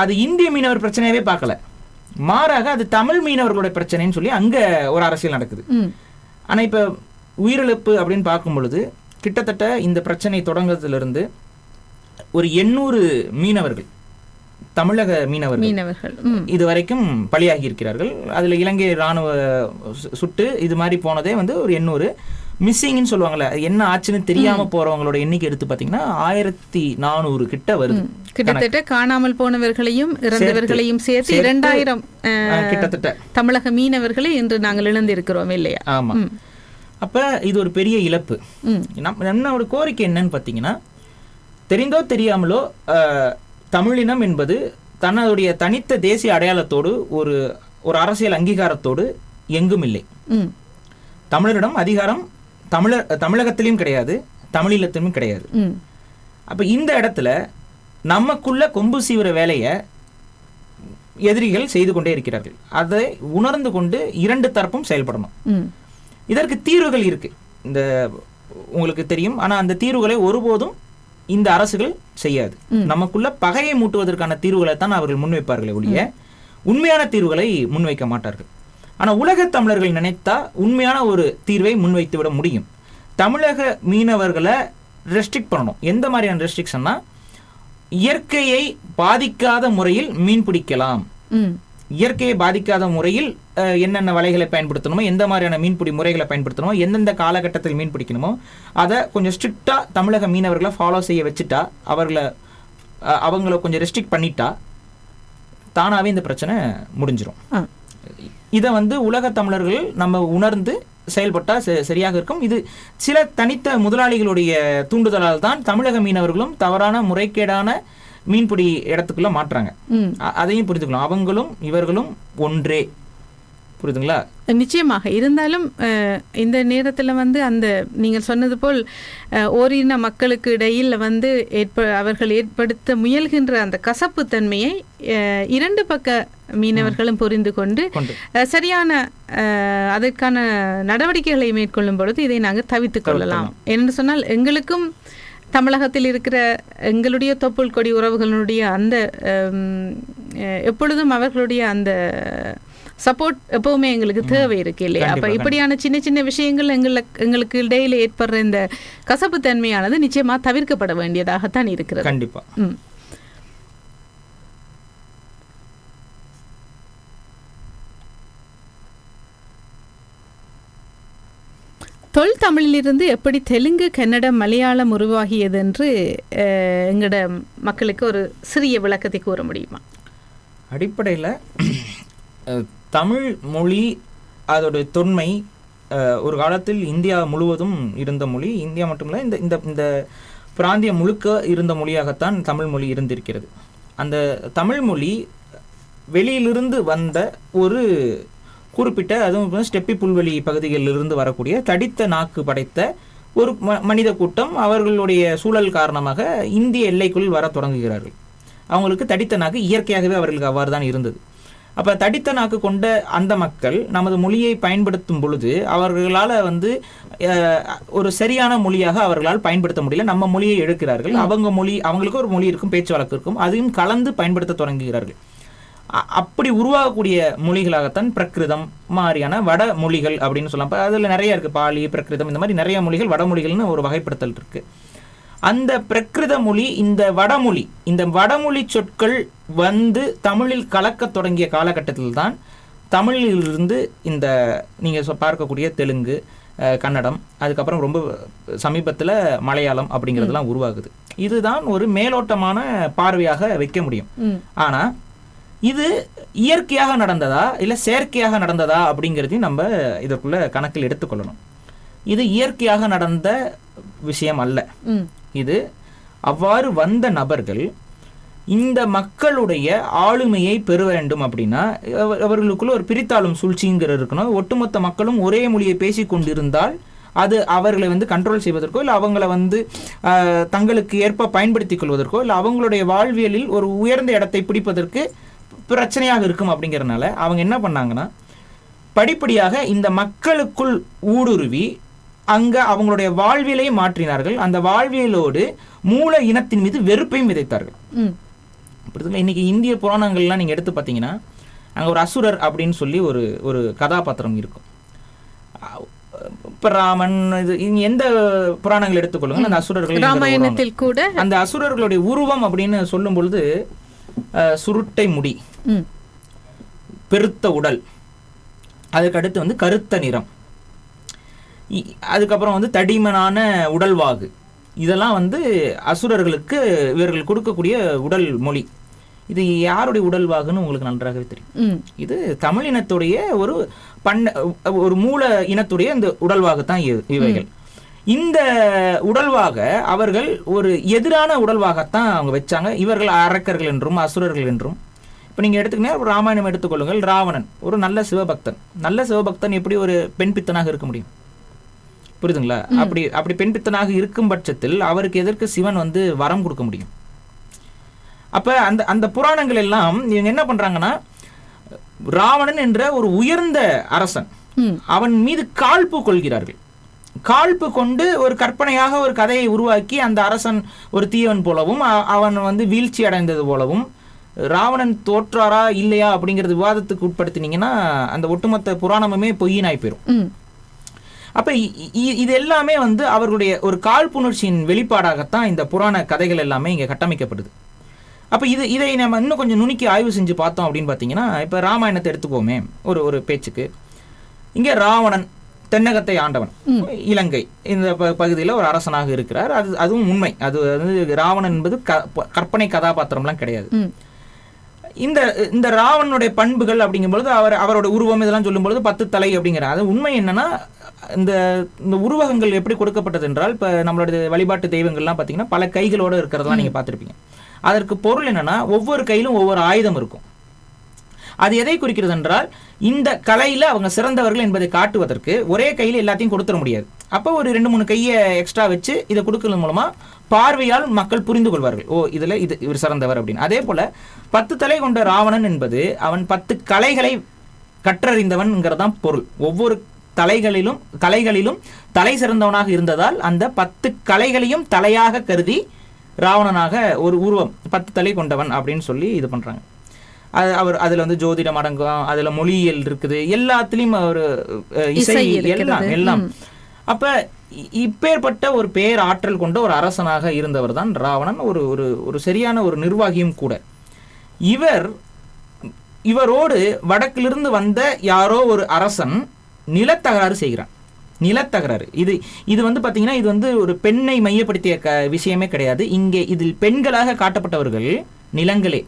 அது இந்திய மீனவர் பிரச்சனையாவே பார்க்கல, மாறாக அது தமிழ் மீனவர்களுடைய பிரச்சனைன்னு சொல்லி அங்க ஒரு அரசியல் நடக்குது. ஆனா இப்ப உயிரிழப்பு அப்படின்னு பார்க்கும் பொழுது கிட்டத்தட்ட இந்த பிரச்சனை தொடங்குறதுல ஒரு 800 மீனவர்கள், தமிழக மீனவர்கள் இதுவரைக்கும் பலியாகி இருக்கிறார்கள். அதுல இலங்கை ராணுவ சுட்டு இது மாதிரி போனதே ஒரு 800 மிஸ்ஸிங்னு சொல்லுவாங்கல்ல, என்ன ஆச்சுன்னு தெரியாம போறவங்களோட எண்ணிக்கை எடுத்து பாத்தீங்கன்னா 1400 கிட்ட வருது. கிட்டத்தட்ட காணாமல் போனவர்களையும் இறந்தவர்களையும் சேர்த்து 2000 கிட்டத்தட்ட தமிழக மீனவர்களை இன்று நாங்கள் இழந்திருக்கிறோம் இல்லையா? ஆமா. அப்ப இது ஒரு பெரிய இழப்பு. நம்மளோட கோரிக்கை என்னன்னு பாத்தீங்கன்னா, தெரிந்தோ தெரியாமலோ தமிழினம் என்பது தன்னுடைய தனித்த தேசிய அடையாளத்தோடு ஒரு அரசியல் அங்கீகாரத்தோடு எங்கும் இல்லை. தமிழரிடம் அதிகாரம் தமிழகத்திலும் கிடையாது, தமிழீழத்திலும் கிடையாது. அப்ப இந்த இடத்துல நமக்குள்ள கொம்பு சீவிர வேலையை எதிரிகள் செய்து கொண்டே இருக்கிறார்கள். அதை உணர்ந்து கொண்டு இரண்டு தரப்பும் செயல்படணும். இதற்கு தீர்வுகள் இருக்கு, இந்த உங்களுக்கு தெரியும். ஆனா அந்த தீர்வுகளை ஒருபோதும் இந்த அரசுகள் செய்யாது. நமக்குள்ள பகையை மூட்டுவதற்கான தீர்வுகளை தான் அவர்கள் முன்வைப்பார்களே ஒழிய உண்மையான தீர்வுகளை முன்வைக்க மாட்டார்கள். ஆனா உலக தமிழர்கள் நினைத்தா உண்மையான ஒரு தீர்வை முன்வைத்து விட முடியும். தமிழக மீனவர்களை ரெஸ்ட்ரிக்ட் பண்ணணும். எந்த மாதிரியான ரெஸ்ட்ரிக்ஷன்னா, இயற்கையை பாதிக்காத முறையில் மீன் பிடிக்கலாம், இயற்கையை பாதிக்காத முறையில் என்னென்ன வலைகளை பயன்படுத்தணுமோ, எந்த மாதிரியான மீன்பிடி முறைகளை பயன்படுத்தணுமோ, எந்தெந்த காலகட்டத்தில் மீன் பிடிக்கணுமோ அதை கொஞ்சம் ஸ்ட்ரிக்டா தமிழக மீனவர்களை ஃபாலோ செய்ய வச்சுட்டா, அவங்கள கொஞ்சம் ரெஸ்ட்ரிக்ட் பண்ணிட்டா தானாவே இந்த பிரச்சனை முடிஞ்சிடும். இதை உலக தமிழர்கள் நம்ம உணர்ந்து செயல்பட்டா சரியாக இருக்கும். இது சில தனித்த முதலாளிகளுடைய தூண்டுதலால் தான் தமிழக மீனவர்களும் தவறான முறைகேடான மீன்பிடி இடத்துக்குள்ள மாற்றாங்க. அதையும் புரிஞ்சுக்கலாம். அவங்களும் இவர்களும் ஒன்றே, புரியுதுங்களா? நிச்சயமாக. இருந்தாலும் இந்த நேரத்தில் அந்த நீங்கள் சொன்னது போல் ஓரின மக்களுக்கு இடையில் அவர்கள் ஏற்படுத்த முயல்கின்ற அந்த கசப்பு தன்மையை இரண்டு பக்க மீனவர்களும் புரிந்து கொண்டு சரியான அதற்கான நடவடிக்கைகளை மேற்கொள்ளும் பொழுது இதை நாங்கள் தவிர்த்து கொள்ளலாம். என்று சொன்னால் எங்களுக்கும் தமிழகத்தில் இருக்கிற எங்களுடைய தொப்புள் கொடி உறவுகளுடைய அந்த எப்பொழுதும் அவர்களுடைய அந்த சப்போர்ட் எப்பவுமே எங்களுக்கு தேவை இருக்கு இல்லையா? அப்ப இப்படியான சின்ன சின்ன விஷயங்கள் எங்களுக்கு இடையில ஏற்படுற இந்த கசப்பு தன்மையானது நிச்சயமா தவிர்க்கப்பட வேண்டியதாகத்தான் இருக்கிறது. கண்டிப்பா. தொல் தமிழிலிருந்து எப்படி தெலுங்கு, கன்னடம், மலையாளம் உருவாகியது என்று எங்களோட மக்களுக்கு ஒரு சிறிய விளக்கத்தை கூற முடியுமா? அடிப்படையில் தமிழ் மொழி அதோடைய தொன்மை ஒரு காலத்தில் இந்தியா முழுவதும் இருந்த மொழி. இந்தியா மட்டுமில்லை, இந்த இந்த பிராந்தியம் முழுக்க இருந்த மொழியாகத்தான் தமிழ் மொழி இருந்திருக்கிறது. அந்த தமிழ் மொழி வெளியிலிருந்து வந்த ஒரு குறிப்பிட்ட, அதுவும் ஸ்டெப்பி புல்வெளி பகுதிகளிலிருந்து வரக்கூடிய தடித்த நாக்கு படைத்த ஒரு மனித கூட்டம் அவர்களுடைய சூழல் காரணமாக இந்திய எல்லைக்குள் வர தொடங்குகிறார்கள். அவங்களுக்கு தடித்த நாக்கு இயற்கையாகவே அவர்களுக்கு அவ்வாறு தான் இருந்தது. அப்போ தடித்த நாக்கு கொண்ட அந்த மக்கள் நமது மொழியை பயன்படுத்தும் பொழுது அவர்களால் ஒரு சரியான மொழியாக அவர்களால் பயன்படுத்த முடியல. நம்ம மொழியை எடுக்கிறார்கள், அவங்களுக்கு ஒரு மொழி இருக்கும், பேச்சு வழக்கு இருக்கும், அதையும் கலந்து பயன்படுத்த தொடங்குகிறார்கள். அப்படி உருவாகக்கூடிய மொழிகளாகத்தான் பிரகிருதம் மாதிரியான வட மொழிகள் அப்படின்னு சொல்லலாம். அதில் நிறைய இருக்குது, பாலி, பிரகிருதம், இந்த மாதிரி நிறைய மொழிகள் வடமொழிகள்னு ஒரு வகைப்படுத்தல் இருக்குது. அந்த பிரகிருத மொழி, இந்த வடமொழி சொற்கள் தமிழில் கலக்க தொடங்கிய காலகட்டத்தில் தான் தமிழிலிருந்து இந்த நீங்கள் பார்க்கக்கூடிய தெலுங்கு, கன்னடம், அதுக்கப்புறம் ரொம்ப சமீபத்தில் மலையாளம் அப்படிங்கிறதுலாம் உருவாகுது. இதுதான் ஒரு மேலோட்டமான பார்வையாக வைக்க முடியும். ஆனால் இது இயற்கையாக நடந்ததா இல்லை செயற்கையாக நடந்ததா அப்படிங்கிறதையும் நம்ம இதற்குள்ள கணக்கில் எடுத்துக்கொள்ளணும். இது இயற்கையாக நடந்த விஷயம் அல்ல. இது அவ்வாறு வந்த நபர்கள் இந்த மக்களுடைய ஆளுமையை பெற வேண்டும் அப்படின்னா அவர்களுக்குள்ள ஒரு பிரித்தாளும் சூழ்ச்சிங்கிற இருக்கணும். ஒட்டுமொத்த மக்களும் ஒரே மொழியை பேசி கொண்டிருந்தால் அது அவர்களை கண்ட்ரோல் செய்வதற்கோ இல்லை அவங்கள தங்களுக்கு ஏற்ப பயன்படுத்திக் கொள்வதற்கோ இல்லை அவங்களுடைய வாழ்வியலில் ஒரு உயர்ந்த இடத்தை பிடிப்பதற்கு பிரச்சனையாக இருக்கும். அப்படிங்கிறதுனால அவங்க என்ன பண்ணாங்கன்னா, படிப்படியாக இந்த மக்களுக்குள் ஊடுருவி அங்க அவங்களுடைய வாழ்வியலையே மாற்றினார்கள். அந்த வாழ்வியலோடு மூல இனத்தின் மீது வெறுப்பையும் விதைத்தார்கள். இன்னைக்கு இந்திய புராணங்கள்லாம் நீங்க எடுத்து பார்த்தீங்கன்னா, அங்க ஒரு அசுரர் அப்படின்னு சொல்லி ஒரு கதாபாத்திரம் இருக்கும். இப்ப ராமன், இது எந்த புராணங்கள் எடுத்துக்கொள்ளுங்க, அந்த அசுரர்கள் ராமாயணத்தில் கூட அந்த அசுரர்களுடைய உருவம் அப்படின்னு சொல்லும் பொழுது சுருட்டை முடி, பெருத்த உடல், அதுக்கடுத்து கருத்த நிறம், அதுக்கப்புறம் தடிமனான உடல்வாகு, இதெல்லாம் அசுரர்களுக்கு இவர்கள் கொடுக்கக்கூடிய உடல் மொழி. இது யாருடைய உடல்வாகுன்னு உங்களுக்கு நன்றாகவே தெரியும். இது தமிழ் இனத்துடைய ஒரு மூல இனத்துடைய இந்த உடல்வாகு தான் இவைகள். இந்த உடல்வாக அவர்கள் ஒரு எதிரான உடல்வாகத்தான் அவங்க வச்சாங்க. இவர்கள் அரக்கர்கள் என்றும் அசுரர்கள் என்றும். இப்போ நீங்கள் எடுத்துக்கிட்டீங்கன்னா ராமாயணம் எடுத்துக்கொள்ளுங்கள். ராவணன் ஒரு நல்ல சிவபக்தன். நல்ல சிவபக்தன் எப்படி ஒரு பெண் பித்தனாக இருக்க முடியும்? புரியுதுங்களா? அப்படி பெண் பித்தனாக இருக்கும் பட்சத்தில் அவருக்கு எதற்கு சிவன் வரம் கொடுக்க முடியும்? அப்ப அந்த புராணங்கள் எல்லாம் இவங்க என்ன பண்றாங்கன்னா, ராவணன் என்ற ஒரு உயர்ந்த அரசன், அவன் மீது காழ்ப்பு கொள்கிறார்கள். காழ்ப்பு கொண்டு ஒரு கற்பனையாக ஒரு கதையை உருவாக்கி அந்த அரசன் ஒரு தீவன் போலவும் அவன் வீழ்ச்சி அடைந்தது போலவும், ராவணன் தோற்றாரா இல்லையா அப்படிங்கிறது விவாதத்துக்கு உட்படுத்தினீங்கன்னா அந்த ஒட்டுமொத்த புராணமுமே பொய்யினாய் போயிடும். அப்ப இது எல்லாமே அவர்களுடைய ஒரு காழ்ப்புணர்ச்சியின் வெளிப்பாடாகத்தான் இந்த புராண கதைகள் எல்லாமே இங்க கட்டமைக்கப்படுது. அப்ப இதை நம்ம இன்னும் கொஞ்சம் நுணுக்கி ஆய்வு செஞ்சு பார்த்தோம் அப்படின்னு பார்த்தீங்கன்னா, இப்ப ராமாயணத்தை எடுத்துக்கோமே ஒரு பேச்சுக்கு. இங்க ராவணன் தென்னகத்தை ஆண்டவன், இலங்கை இந்த பகுதியில் ஒரு அரசனாக இருக்கிறார். அதுவும் உண்மை. அது ராவணன் என்பது கற்பனை கதாபாத்திரம்லாம் கிடையாது. இந்த ராவணனுடைய பண்புகள் அப்படிங்கும்பொழுது அவரோட உருவம் இதெல்லாம் சொல்லும் பொழுது 10 தலை அப்படிங்கிற அது உண்மை. என்னன்னா, இந்த உருவகங்கள் எப்படி கொடுக்கப்பட்டது என்றால், இப்போ நம்மளோட வழிபாட்டு தெய்வங்கள்லாம் பார்த்தீங்கன்னா பல கைகளோடு இருக்கிறதெல்லாம் நீங்கள் பார்த்துருப்பீங்க. அதற்கு பொருள் என்னன்னா, ஒவ்வொரு கையிலும் ஒவ்வொரு ஆயுதம் இருக்கும். அது எதை குறிக்கிறது என்றால், இந்த கலையில அவங்க சிறந்தவர்கள் என்பதை காட்டுவதற்கு ஒரே கையில் எல்லாத்தையும் கொடுத்துட முடியாது. அப்போ ஒரு 2-3 கையை எக்ஸ்ட்ரா வச்சு இதை கொடுக்கறது மூலமா பார்வையால் மக்கள் புரிந்து கொள்வார்கள், ஓ இதுல இவர் சிறந்தவர் அப்படின்னு. அதே போல 10 தலை கொண்ட ராவணன் என்பது அவன் 10 கலைகளை கற்றறிந்தவன்ங்கிறதான் பொருள். ஒவ்வொரு கலைகளிலும் தலை சிறந்தவனாக இருந்ததால் அந்த 10 கலைகளையும் தலையாக கருதி ராவணனாக ஒரு உருவம் 10 தலை கொண்டவன் அப்படின்னு சொல்லி இது பண்றாங்க. அவர் அதுல ஜோதிடம் அடங்கும், அதுல மொழியியல் இருக்குது, எல்லாத்துலயும் ஒரு இசை எல்லாம். அப்ப இப்பேற்பட்ட ஒரு பேர் ஆற்றல் கொண்ட ஒரு அரசனாக இருந்தவர் தான் ராவணன். ஒரு சரியான ஒரு நிர்வாகியும் கூட. இவரோடு வடக்கிலிருந்து வந்த யாரோ ஒரு அரசன் நிலத்தகராறு செய்கிறான். நிலத்தகராறு இது பாத்தீங்கன்னா, இது ஒரு பெண்ணை மையப்படுத்திய விஷயமே கிடையாது. இங்கே இதில் பெண்களாக காட்டப்பட்டவர்கள் நிலங்களே.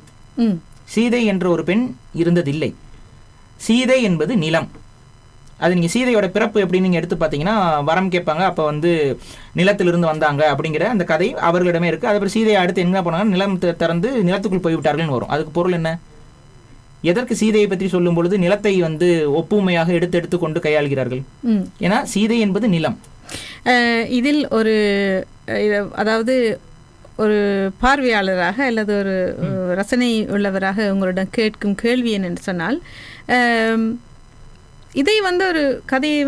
சீதை என்ற ஒரு பெண் இருந்ததில்லை. சீதை என்பது நிலம். அது நீங்க சீதையோட பிறப்பு எப்படின்னு நீங்க எடுத்து பார்த்தீங்கன்னா, வரம் கேட்பாங்க, அப்போ நிலத்திலிருந்து வந்தாங்க அப்படிங்கிற அந்த கதை அவர்களிடமே இருக்கு. அதுக்கப்புறம் சீதையை அடுத்து என்ன பண்ணாங்க, நிலம் திறந்து நிலத்துக்குள் போய்விட்டார்கள்னு வரும். அதுக்கு பொருள் என்ன? எதற்கு சீதையை பற்றி சொல்லும் பொழுது நிலத்தை ஒப்புமையாக எடுத்து கொண்டு கையாள்கிறார்கள்? ஏன்னா சீதை என்பது நிலம். இதில் அதாவது ஒரு பார்வையாளராக அல்லது ஒரு ரசனை உள்ளவராக உங்களிடம் கேட்கும் கேள்வி என்னென்னு சொன்னால், இதை ஒரு கதையை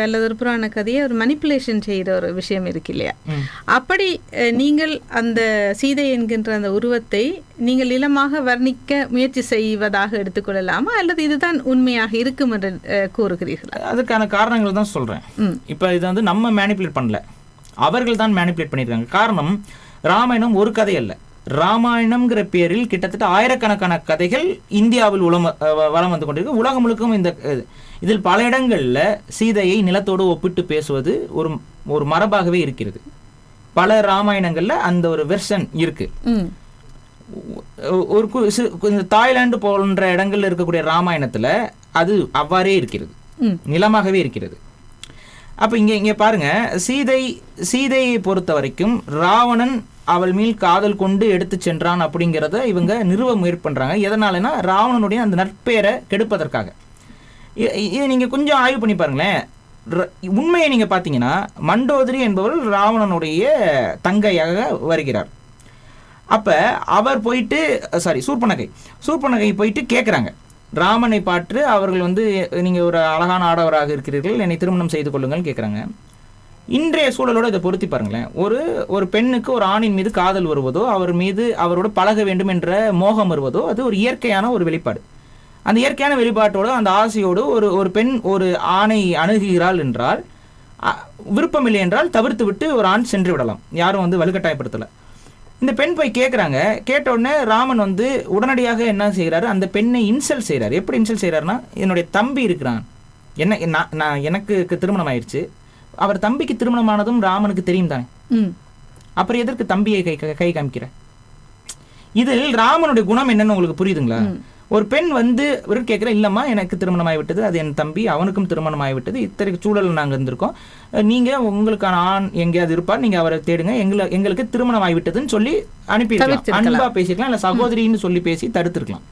அல்லது ஒரு புராண கதையை ஒரு மனிப்புலேஷன் செய்கிற ஒரு விஷயம் இருக்கு இல்லையா? அப்படி நீங்கள் அந்த சீதை என்கின்ற அந்த உருவத்தை நீங்கள் நிலமாக வர்ணிக்க முயற்சி செய்வதாக எடுத்துக்கொள்ளலாமா, அல்லது இதுதான் உண்மையாக இருக்கும் என்று கூறுகிறீர்களா? அதுக்கான காரணங்கள் தான் சொல்றேன். இப்ப இதை நம்ம மேனிப்புலேட் பண்ணல, அவர்கள் தான் மேனிப்புலேட் பண்ணியிருக்காங்க. காரணம், ராமாயணம் ஒரு கதை அல்ல. ராமாயணம்ங்கிற பேரில் கிட்டத்தட்ட ஆயிரக்கணக்கான கதைகள் இந்தியாவில் வலம் வந்து கொண்டிருக்கு. உலகம் முழுக்கும் இதில் பல இடங்கள்ல சீதையை நிலத்தோடு ஒப்பிட்டு பேசுவது ஒரு மரபாகவே இருக்கிறது. பல ராமாயணங்கள்ல அந்த ஒரு வெர்ஷன் இருக்கு. ஒரு தாய்லாந்து போன்ற இடங்கள்ல இருக்கக்கூடிய ராமாயணத்துல அது அவ்வாறே இருக்கிறது, நிலமாகவே இருக்கிறது. அப்ப இங்க பாருங்க, சீதையை பொறுத்த வரைக்கும் ராவணன் அவள் மேல் காதல் கொண்டு எடுத்து சென்றான் அப்படிங்கிறத இவங்க நிறுவ முயற்சி பண்றாங்க. எதனாலனா ராவணனுடைய அந்த நற்பெயரை கெடுப்பதற்காக. இதை நீங்க கொஞ்சம் ஆய்வு பண்ணி பாருங்களேன். உண்மையை நீங்க பாத்தீங்கன்னா மண்டோதரி என்பவர் ராவணனுடைய தங்கையாக வருகிறார். அப்ப அவர் போயிட்டு சூர்பனகை போயிட்டு கேட்குறாங்க, ராமனை பாற்று அவர்கள் நீங்க ஒரு அழகான ஆடவராக இருக்கிறீர்கள், என்னை திருமணம் செய்து கொள்ளுங்கள் கேட்குறாங்க. இன்றைய சூழலோட இதை பொருத்தி பாருங்களேன். ஒரு பெண்ணுக்கு ஒரு ஆணின் மீது காதல் வருவதோ, அவர் மீது அவரோட பழக வேண்டும் என்ற மோகம் வருவதோ, அது ஒரு இயற்கையான ஒரு வெளிப்பாடு. அந்த இயற்கையான வெளிப்பாட்டோடு அந்த ஆசையோடு ஒரு பெண் ஒரு ஆணை அணுகுகிறாள் என்றால், விருப்பமில்லை என்றால் தவிர்த்து விட்டு ஒரு ஆண் சென்று விடலாம், யாரும் வலுக்கட்டாயப்படுத்தலை. இந்த பெண் போய் கேட்குறாங்க. கேட்ட உடனே ராமன் உடனடியாக என்ன செய்கிறாரு, அந்த பெண்ணை இன்சல்ட் செய்கிறார். எப்படி இன்சல்ட் செய்கிறாருன்னா, என்னுடைய தம்பி இருக்கிறான், எனக்கு திருமணம் ஆயிடுச்சு, அவர் தம்பிக்கு திருமணமானதும் ராமனுக்கு தெரியும் தானே, அப்புறம் எதற்கு தம்பியை கை காமிக்கிற? இதில் ராமனுடைய குணம் என்னன்னு உங்களுக்கு புரியுதுங்களா? ஒரு பெண் கேட்குற, இல்லம்மா எனக்கு திருமணம் ஆகிவிட்டது, அது என் தம்பி, அவனுக்கும் திருமணம் ஆகிவிட்டது, இத்தனை சூழல் நாங்கள் இருந்திருக்கோம், நீங்க உங்களுக்கான ஆண் எங்கேயாவது இருப்பார், நீங்க அவரை தேடுங்க, எங்களுக்கு திருமணம் ஆகிவிட்டதுன்னு சொல்லி அனுப்பியிருக்கலாம், அன்பா பேசிருக்கலாம், இல்லை சகோதரின்னு சொல்லி பேசி தடுத்திருக்கலாம்.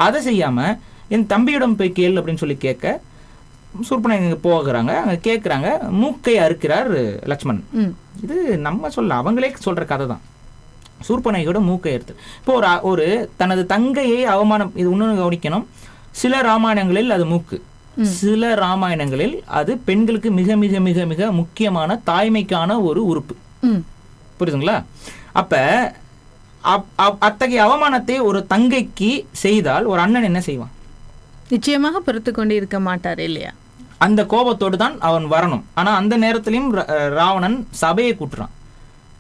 அதை செய்யாம என் தம்பியிடம் போய் கேள் அப்படின்னு சொல்லி கேட்க சூர்பனகை போகிறாங்க. அங்கே கேட்குறாங்க, மூக்கை அறுக்கிறார் லட்சுமணன். இது நம்ம அவங்களே சொல்ற கதை தான். சூர்பனகையோட மூக்கை எடுத்து இப்போ ஒரு தனது தங்கையை அவமானம், இது இன்னொன்று கவனிக்கணும், சில ராமாயணங்களில் அது மூக்கு, சில ராமாயணங்களில் அது பெண்களுக்கு மிக மிக மிக மிக முக்கியமான தாய்மைக்கான ஒரு உறுப்பு. புரியுதுங்களா? அப்ப அத்தகைய அவமானத்தை ஒரு தங்கைக்கு செய்தால் ஒரு அண்ணன் என்ன செய்வான்? நிச்சயமாக பொறுத்து கொண்டு இருக்க மாட்டார் இல்லையா? அந்த கோபத்தோடு தான் அவன் வரணும். ஆனா அந்த நேரத்திலையும் ராவணன் சபையை கூட்டுறான்,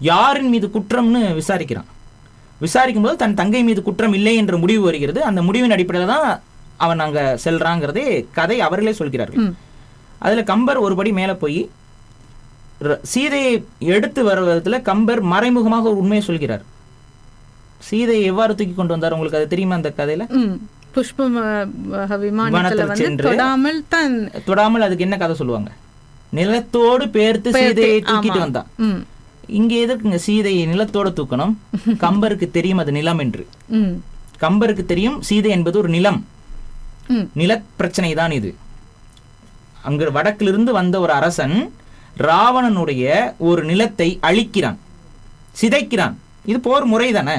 யாரின் மீது குற்றம்னு விசாரிக்கிறான். விசாரிக்கும் போது தன் தங்கை மீது குற்றம் இல்லை என்ற முடிவு வருகிறது. அந்த முடிவின் அடிப்படையில் தான் அவன் அங்க செல்றாங்கிறதே கதை அவர்களே சொல்கிறார்கள். அதுல கம்பர் ஒருபடி மேல போய் சீதையை எடுத்து வருவதில் கம்பர் மறைமுகமாக ஒரு உண்மையை சொல்கிறார். சீதையை எவ்வாறு தூக்கி கொண்டு வந்தார் உங்களுக்கு அது தெரியுமா? அந்த கதையில தொடாமல் அதுக்கு என்ன கதை சொல்லுவாங்க? நிலத்தோடு பேர்த்து சீதையை தூக்கிட்டு வந்தான். இங்க எதுக்குங்க சீதையை நிலத்தோட தூக்கணும்? கம்பருக்கு தெரியும் அது நிலம் என்று. கம்பருக்கு தெரியும் சீதை என்பது ஒரு நிலம், நில பிரச்சனை தான் இது. அங்கு வடக்கிலிருந்து வந்த ஒரு அரசன் ராவணனுடைய ஒரு நிலத்தை அழிக்கிறான், சிதைக்கிறான். இது போர் முறை தானே.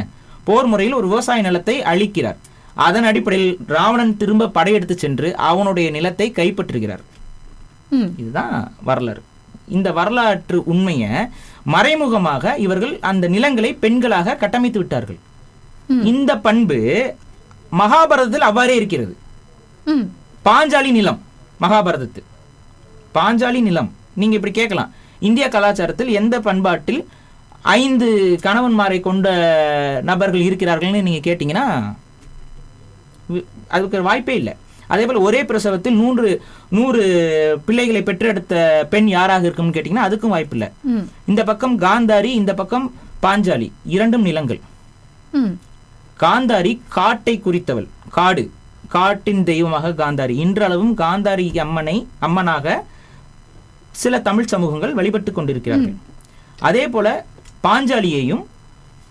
போர் முறையில் ஒரு விவசாய நிலத்தை அழிக்கிறார். அதன் அடிப்படையில் ராவணன் திரும்ப படையெடுத்து சென்று அவனுடைய நிலத்தை கைப்பற்றுகிறார். இதுதான் வரலாறு. இந்த வரலாற்று உண்மையை மறைமுகமாக இவர்கள் அந்த நிலங்களை பெண்களாக கட்டமைத்து விட்டார்கள். இந்த பண்பு மகாபாரதத்தில் அவ்வாறே இருக்கிறது. பாஞ்சாலி நிலம் மகாபாரதத்தில், பாஞ்சாலி நிலம். நீங்க இப்படி கேட்கலாம், இந்திய கலாச்சாரத்தில் எந்த பண்பாட்டில் 5 கணவன்மாரை கொண்ட நபர்கள் இருக்கிறார்கள்னு நீங்க கேட்டீங்கன்னா அதுக்கு வாய்ப்பே இல்லை. அதே போல ஒரே பிரசவத்தில் 100 பிள்ளைகளை பெற்றெடுத்த பெண் யாராக இருக்கும்னு கேட்டீங்கன்னா அதுக்கும் வாய்ப்பு இல்லை. இந்த பக்கம் காந்தாரி, இந்த பக்கம் பாஞ்சாலி, இரண்டும் நிலங்கள். காந்தாரி காட்டை குறித்தவள், காட்டின் தெய்வமாக காந்தாரி. இன்றளவும் காந்தாரி அம்மனாக சில தமிழ் சமூகங்கள் வழிபட்டு கொண்டிருக்கிறார்கள். அதே போல பாஞ்சாலியையும்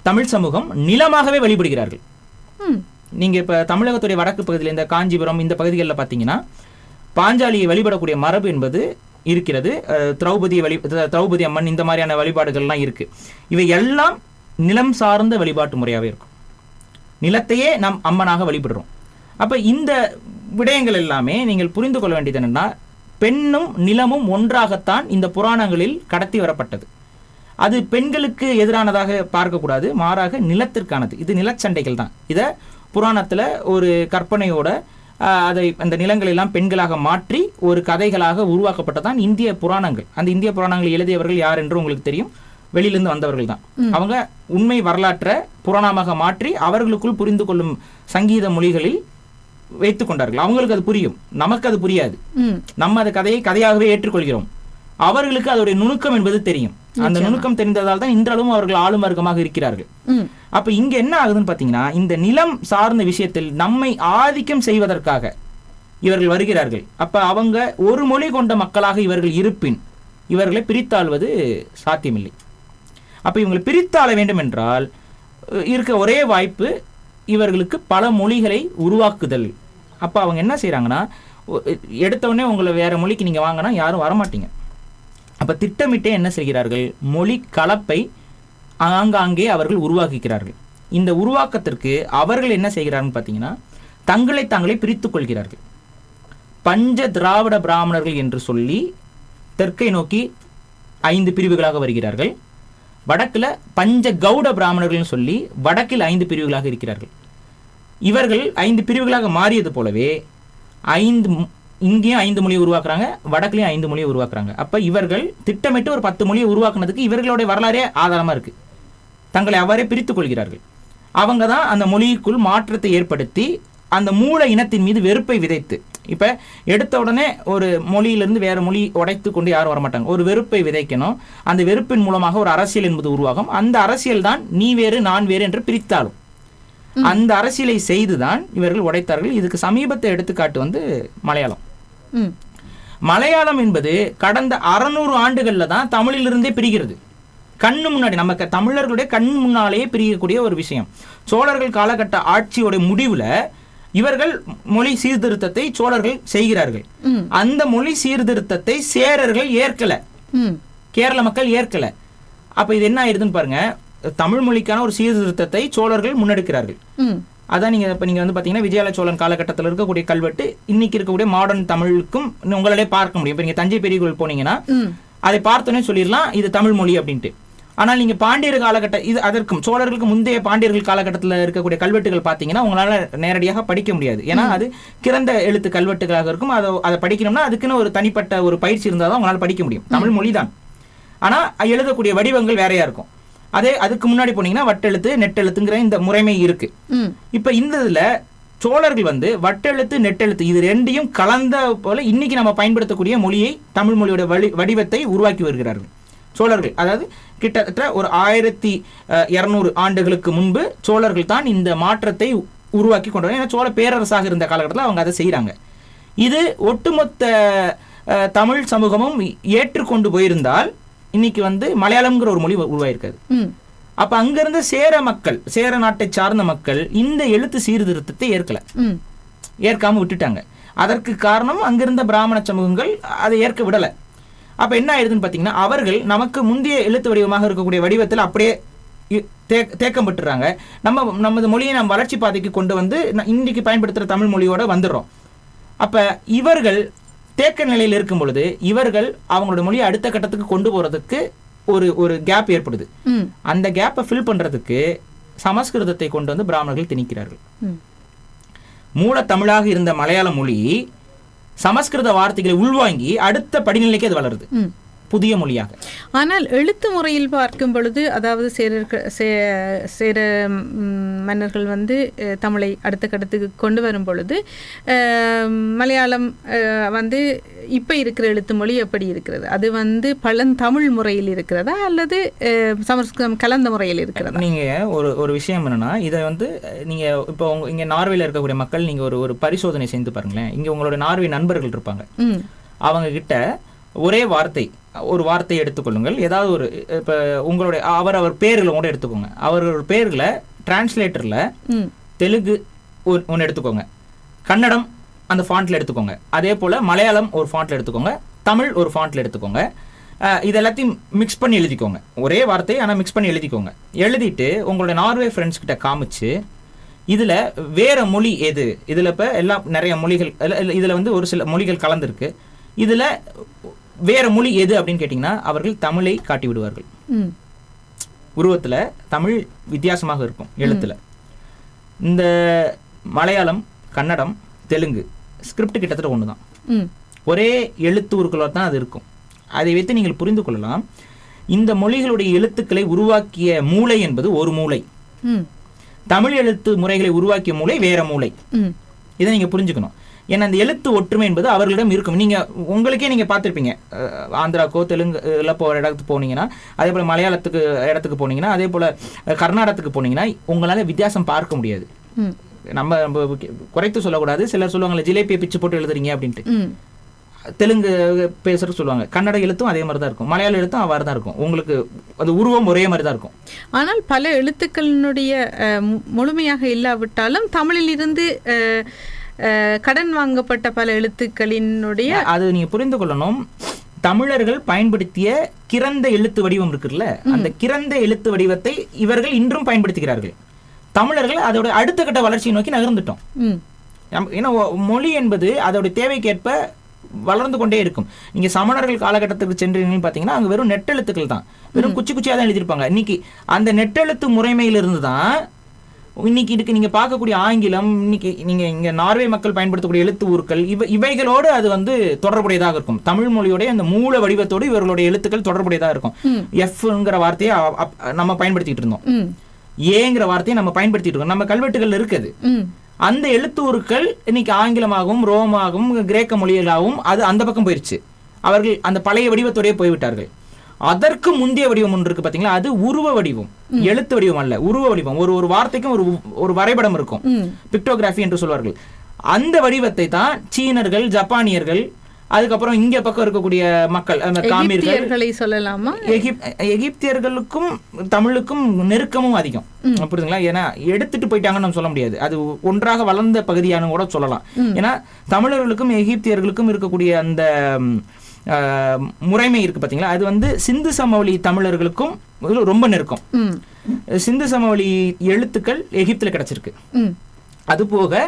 தமிழ் சமூகம் நிலமாகவே வழிபடுகிறார்கள். நீங்க இப்ப தமிழகத்துடைய வடக்கு பகுதியில் இந்த காஞ்சிபுரம் இந்த பகுதிகளில் பார்த்தீங்கன்னா பாஞ்சாலியை வழிபடக்கூடிய மரபு என்பது இருக்கிறது. திரௌபதி அம்மன் இந்த மாதிரியான வழிபாடுகள்லாம் இருக்கு. இவை எல்லாம் நிலம் சார்ந்த வழிபாட்டு முறையாகவே இருக்கும். நிலத்தையே நாம் அம்மனாக வழிபடுறோம். அப்ப இந்த விடயங்கள் எல்லாமே நீங்கள் புரிந்து கொள்ள வேண்டியது என்னன்னா, பெண்ணும் நிலமும் ஒன்றாகத்தான் இந்த புராணங்களில் கடத்தி வரப்பட்டது. அது பெண்களுக்கு எதிரானதாக பார்க்கக்கூடாது, மாறாக நிலத்திற்கானது. இது நிலச்சண்டைகள் தான். இதை புராணத்துல ஒரு கற்பனையோட அதை அந்த நிலங்கள் எல்லாம் பெண்களாக மாற்றி ஒரு கதைகளாக உருவாக்கப்பட்டதான் இந்திய புராணங்கள். அந்த இந்திய புராணங்களை எழுதியவர்கள் யார் என்று உங்களுக்கு தெரியும், வெளியிலிருந்து வந்தவர்கள் தான். அவங்க உண்மை வரலாற்றை புராணமாக மாற்றி அவர்களுக்குள் புரிந்து கொள்ளும் சங்கீத மொழிகளில் வைத்துக் கொண்டார்கள். அவங்களுக்கு அது புரியும், நமக்கு அது புரியாது. நம்ம அந்த கதையாகவே ஏற்றுக்கொள்கிறோம். அவர்களுக்கு அதோடைய நுணுக்கம் என்பது தெரியும். அந்த நுணுக்கம் தெரிந்ததால் தான் இன்றளவும் அவர்கள் ஆளும் வர்க்கமாக இருக்கிறார்கள். அப்ப இங்க என்ன ஆகுதுன்னு பாத்தீங்கன்னா, இந்த நிலம் சார்ந்த விஷயத்தில் நம்மை ஆதிக்கம் செய்வதற்காக இவர்கள் வருகிறார்கள். அப்ப அவங்க ஒரு மொழி கொண்ட மக்களாக இவர்கள் இருப்பின் இவர்களை பிரித்தாள்வது சாத்தியமில்லை. அப்ப இவங்களை பிரித்தாள வேண்டும் என்றால் இருக்க ஒரே வாய்ப்பு இவர்களுக்கு பல மொழிகளை உருவாக்குதல். அப்ப அவங்க என்ன செய்யறாங்கன்னா, எடுத்தவுடனே உங்களை வேற மொழிக்கு நீங்க வாங்கினா யாரும் வரமாட்டீங்க. அப்ப திட்டமிட்டே என்ன செய்கிறார்கள், மொழி கலப்பை ஆங்காங்கே அவர்கள் உருவாக்குகிறார்கள். இந்த உருவாக்கத்திற்கு அவர்கள் என்ன செய்கிறார்கள் பார்த்தீங்கன்னா, தங்களை தாங்களே பிரித்துக் கொள்கிறார்கள். பஞ்ச திராவிட பிராமணர்கள் என்று சொல்லி தெற்கை நோக்கி 5 பிரிவுகளாக வருகிறார்கள். வடக்கில் பஞ்ச கவுட பிராமணர்கள் சொல்லி வடக்கில் 5 பிரிவுகளாக இருக்கிறார்கள். இவர்கள் 5 பிரிவுகளாக மாறியது போலவே இங்கேயும் 5 மொழியை உருவாக்குறாங்க, வடக்குலையும் 5 மொழியை உருவாக்குறாங்க. அப்ப இவர்கள் திட்டமிட்டு ஒரு 10 மொழியை உருவாக்குனதுக்கு இவர்களுடைய வரலாறே ஆதாரமா இருக்கு. தங்களை அவ்வாறே பிரித்துக் கொள்கிறார்கள். அவங்க தான் அந்த மொழிக்குள் மாற்றத்தை ஏற்படுத்தி அந்த மூல இனத்தின் மீது வெறுப்பை விதைத்து, இப்ப எடுத்த உடனே ஒரு மொழியிலிருந்து வேற மொழி உடைத்து கொண்டு யாரும் வரமாட்டாங்க. ஒரு வெறுப்பை விதைக்கணும். அந்த வெறுப்பின் மூலமாக ஒரு அரசியல் என்பது உருவாகும். அந்த அரசியல் தான் நீ வேறு நான் வேறு என்று பிரித்தாலும் அந்த அரசியலை செய்துதான் இவர்கள் உடைத்தார்கள். இதுக்கு சமீபத்தை எடுத்துக்காட்டு வந்து மலையாளம். மலையாளம் என்பது கடந்த 600 ஆண்டுகள்ல தான் தமிழிலிருந்தே பிரிகிறது. கண்ணு முன்னாடி நமக்கு தமிழர்களுடைய கண் முன்னாலேயே பிரியக்கூடிய ஒரு விஷயம். சோழர்கள் காலகட்ட ஆட்சியோட முடிவுல இவர்கள் மொழி சீர்திருத்தத்தை சோழர்கள் செய்கிறார்கள். அந்த மொழி சீர்திருத்தத்தை சேரர்கள் ஏற்கல, கேரள மக்கள் ஏற்கல. அப்ப இது என்ன ஆயிருதுன்னு பாருங்க, தமிழ் மொழிக்கான ஒரு சீர்திருத்தத்தை சோழர்கள் முன்னெடுக்கிறார்கள். அதான் நீங்க வந்து பாத்தீங்கன்னா விஜயாலய சோழன் காலகட்டத்தில் இருக்கக்கூடிய கல்வெட்டு இன்னைக்கு இருக்கக்கூடிய மாடர்ன் தமிழுக்கும் உங்களாலே பார்க்க முடியும். இப்ப நீங்க தஞ்சை பெரிய கோயில் போனீங்கன்னா அதை பார்த்தோன்னே சொல்லிடலாம் இது தமிழ் மொழி அப்படின்ட்டு. ஆனால் நீங்க பாண்டியர் காலகட்ட இது அதற்கும் சோழர்களுக்கு முந்தைய பாண்டியர்கள் காலகட்டத்தில் இருக்கக்கூடிய கல்வெட்டுகள் பார்த்தீங்கன்னா உங்களால நேரடியாக படிக்க முடியாது. ஏன்னா அது கிறந்த எழுத்து கல்வெட்டுகளாக இருக்கும். அதை படிக்கணும்னா அதுக்குன்னு ஒரு தனிப்பட்ட ஒரு பயிற்சி இருந்தால் தான் உங்களால் படிக்க முடியும். தமிழ் மொழி தான், ஆனா எழுதக்கூடிய வடிவங்கள் வேறையா இருக்கும். அதுக்கு முன்னாடி போனீங்கன்னா வட்டெழுத்து நெட்டெழுத்துங்கிற இந்த முறைமை இருக்கு. இப்ப இந்த இதுல சோழர்கள் வந்து வட்டெழுத்து நெட்டெழுத்து இது ரெண்டையும் கலந்த போல இன்னைக்கு நம்ம பயன்படுத்தக்கூடிய மொழியை தமிழ் மொழியோட வடிவத்தை உருவாக்கி வருகிறார்கள் சோழர்கள். அதாவது கிட்டத்தட்ட ஒரு 1200 ஆண்டுகளுக்கு முன்பு சோழர்கள் தான் இந்த மாற்றத்தை உருவாக்கி கொண்டு வர. ஏன்னா சோழ பேரரசாக இருந்த காலகட்டத்தில் அவங்க அதை செய்யறாங்க. இது ஒட்டுமொத்த தமிழ் சமூகமும் ஏற்றுக்கொண்டு போயிருந்தால் இன்னைக்கு வந்து மலையாளம்ங்கிற ஒரு மொழி உருவாயிருக்காது. அப்ப அங்கிருந்த சேர நாட்டை சார்ந்த மக்கள் இந்த எழுத்து சீர்திருத்தத்தை ஏற்காம விட்டுட்டாங்க. அதற்கு காரணம் அங்கிருந்த பிராமண சமூகங்கள் அதை ஏற்க விடல. அப்ப என்ன ஆயிடுதுன்னு பாத்தீங்கன்னா, அவர்கள் நமக்கு முந்தைய எழுத்து வடிவமாக இருக்கக்கூடிய வடிவத்தில் அப்படியே தேக்கம் பெற்றுறாங்க. நமது மொழியை நாம் வளர்ச்சி பாதைக்கு கொண்டு வந்து இன்னைக்கு பயன்படுத்துற தமிழ் மொழியோட வந்துடுறோம். அப்ப இவர்கள் தேக்க நிலையில் இருக்கும் பொழுது இவர்கள் அவங்களோட மொழியை அடுத்த கட்டத்துக்கு கொண்டு போறதுக்கு ஒரு கேப் ஏற்படுது. அந்த கேப்பை ஃபில் பண்றதுக்கு சமஸ்கிருதத்தை கொண்டு வந்து பிராமணர்கள் திணிக்கிறார்கள். மூல தமிழாக இருந்த மலையாள மொழி சமஸ்கிருத வார்த்தைகளை உள்வாங்கி அடுத்த படிநிலைக்கு அது வளருது புதிய மொழியாக. ஆனால் எழுத்து முறையில் பார்க்கும் பொழுது, அதாவது சேர மன்னர்கள் வந்து தமிழை அடுத்த கட்டத்துக்கு கொண்டு வரும் பொழுது மலையாளம் வந்து இப்போ இருக்கிற எழுத்து மொழி எப்படி இருக்கிறது? அது வந்து பழந்தமிழ் முறையில் இருக்கிறதா அல்லது சமஸ்கிருதம் கலந்த முறையில் இருக்கிறதா? நீங்கள் ஒரு விஷயம் என்னன்னா, இதை வந்து நீங்கள் இப்போ இங்கே நார்வேல இருக்கக்கூடிய மக்கள் நீங்கள் ஒரு பரிசோதனை செய்து பாருங்களேன். இங்கே உங்களோட நார்வே நண்பர்கள் இருப்பாங்க. அவங்க கிட்ட ஒரே ஒரு வார்த்தையை எடுத்துக்கொள்ளுங்கள். ஏதாவது ஒரு இப்போ உங்களுடைய அவர் பேர்களை கூட எடுத்துக்கோங்க. அவரோட பேர்களை டிரான்ஸ்லேட்டரில் தெலுங்கு ஒன்று எடுத்துக்கோங்க, கன்னடம் அந்த ஃபாண்ட்டில் எடுத்துக்கோங்க, அதே போல் மலையாளம் ஒரு ஃபாண்ட்டில் எடுத்துக்கோங்க, தமிழ் ஒரு ஃபாண்ட்டில் எடுத்துக்கோங்க. இது எல்லாத்தையும் மிக்ஸ் பண்ணி எழுதிக்கோங்க. ஒரே வார்த்தை ஆனால் மிக்ஸ் பண்ணி எழுதிக்கோங்க. எழுதிட்டு உங்களுடைய நார்வே ஃப்ரெண்ட்ஸ் கிட்ட காமிச்சு இதில் வேறு மொழி எது, இதில் இப்போ எல்லாம் நிறைய மொழிகள், இதில் வந்து ஒரு சில மொழிகள் கலந்துருக்கு, இதில் வேற மொழி எது அப்படின்னு கேட்டிங்கன்னா அவர்கள் தமிழை காட்டி விடுவார்கள். உருவத்தில் தமிழ் வித்தியாசமாக இருக்கும் எழுத்துல. இந்த மலையாளம், கன்னடம், தெலுங்கு ஸ்கிரிப்ட் கிட்டத்தட்ட ஒன்று தான், ஒரே எழுத்து உருக்களாக தான் அது இருக்கும். அதை வைத்து நீங்கள் புரிந்து கொள்ளலாம், இந்த மொழிகளுடைய எழுத்துக்களை உருவாக்கிய மூளை என்பது ஒரு மூளை, தமிழ் எழுத்து முறைகளை உருவாக்கிய மூளை வேற மூளை. இதை நீங்கள் புரிஞ்சுக்கணும். ஏன்னா அந்த எழுத்து ஒற்றுமை என்பது அவர்களிடம் இருக்கும். உங்களுக்கே நீங்கள் பார்த்துருப்பீங்க, ஆந்திராக்கோ தெலுங்கு எல்லாம் போகிற இடத்துக்கு போனீங்கன்னா, அதே போல் மலையாளத்துக்கு இடத்துக்கு போனீங்கன்னா, அதே போல் கர்நாடகத்துக்கு போனீங்கன்னா உங்களால் வித்தியாசம் பார்க்க முடியாது. நம்ம குறைத்து சொல்லக்கூடாது. சிலர் சொல்லுவாங்களே ஜிலேபியை பிச்சு போட்டு எழுதுறீங்க அப்படின்ட்டு. தெலுங்கு பேசுறது சொல்லுவாங்க, கன்னட எழுத்தும் அதே மாதிரி தான் இருக்கும், மலையாள எழுத்தும் அவ்வாறு தான் இருக்கும். உங்களுக்கு அது உருவம் ஒரே மாதிரி தான் இருக்கும். ஆனால் பல எழுத்துக்களினுடைய முழுமையாக இல்லாவிட்டாலும் தமிழில் இருந்து கடன் வாங்கப்பட்ட பல எழுத்துக்களினுடைய அது நீங்க புரிந்து கொள்ளணும். தமிழர்கள் பயன்படுத்திய கிறந்த எழுத்து வடிவம் இருக்குல்ல, அந்த கிறந்த எழுத்து வடிவத்தை இவர்கள் இன்றும் பயன்படுத்துகிறார்கள். தமிழர்கள் அதோட அடுத்த கட்ட வளர்ச்சியை நோக்கி நகர்ந்துட்டோம். ஏன்னா மொழி என்பது அதோட தேவைக்கேற்ப வளர்ந்து கொண்டே இருக்கும். நீங்க சமணர்கள் காலகட்டத்துக்கு சென்றீங்கன்னு பார்த்தீங்கன்னா அங்கே வெறும் நெட்டெழுத்துக்கள் தான், வெறும் குச்சி குச்சியாக தான் எழுதியிருப்பாங்க. இன்னைக்கு அந்த நெட்டெழுத்து முறைமையிலிருந்து தான் இன்னைக்கு இதுக்கு நீங்க பார்க்கக்கூடிய ஆங்கிலம், இன்னைக்கு நீங்க இங்க நார்வே மக்கள் பயன்படுத்தக்கூடிய எழுத்து ஊர்கள் இவைகளோடு அது வந்து தொடர்புடையதாக இருக்கும். தமிழ் மொழியோட அந்த மூல வடிவத்தோடு இவர்களுடைய எழுத்துக்கள் தொடர்புடையதாக இருக்கும். எஃப்ங்கிற வார்த்தையை நம்ம பயன்படுத்திட்டு இருந்தோம், ஏங்கிற வார்த்தையை நம்ம பயன்படுத்திட்டு இருக்கோம், நம்ம கல்வெட்டுகள் இருக்குது. அந்த எழுத்தூர்கள் இன்னைக்கு ஆங்கிலமாகவும் ரோமாகவும் கிரேக்க மொழிகளாகவும் அது அந்த பக்கம் போயிடுச்சு. அவர்கள் அந்த பழைய வடிவத்தோடய போய்விட்டார்கள். அதற்கு முந்தைய வடிவம் ஒன்று இருக்கு பாத்தீங்களா, அது உருவ வடிவம், எழுத்து வடிவம் அல்ல, உருவ வடிவம். ஒரு வார்த்தைக்கும் ஒரு வரைபடம் இருக்கும், பிக்டோகிராஃபி என்று சொல்வார்கள். அந்த வடிவத்தை தான் சீனர்கள், ஜப்பானியர்கள், அதுக்கப்புறம் இங்க பக்கம் இருக்கக்கூடிய மக்கள், காமிர்களை சொல்லலாமா, எகிப்தியர்களுக்கும் தமிழுக்கும் நெருக்கமும் அதிகம், புரியுதுங்களா? ஏன்னா எடுத்துட்டு போயிட்டாங்கன்னு நம்ம சொல்ல முடியாது, அது ஒன்றாக வளர்ந்த பகுதியான கூட சொல்லலாம். ஏன்னா தமிழர்களுக்கும் எகிப்தியர்களுக்கும் இருக்கக்கூடிய அந்த முறைமை இருக்கு பாத்தீங்களா, அது வந்து சிந்து சமவெளி தமிழர்களுக்கும் ரொம்ப நெருக்கம். சிந்து சமவெளி எழுத்துக்கள் எகிப்துல கிடைச்சிருக்கு. அது போக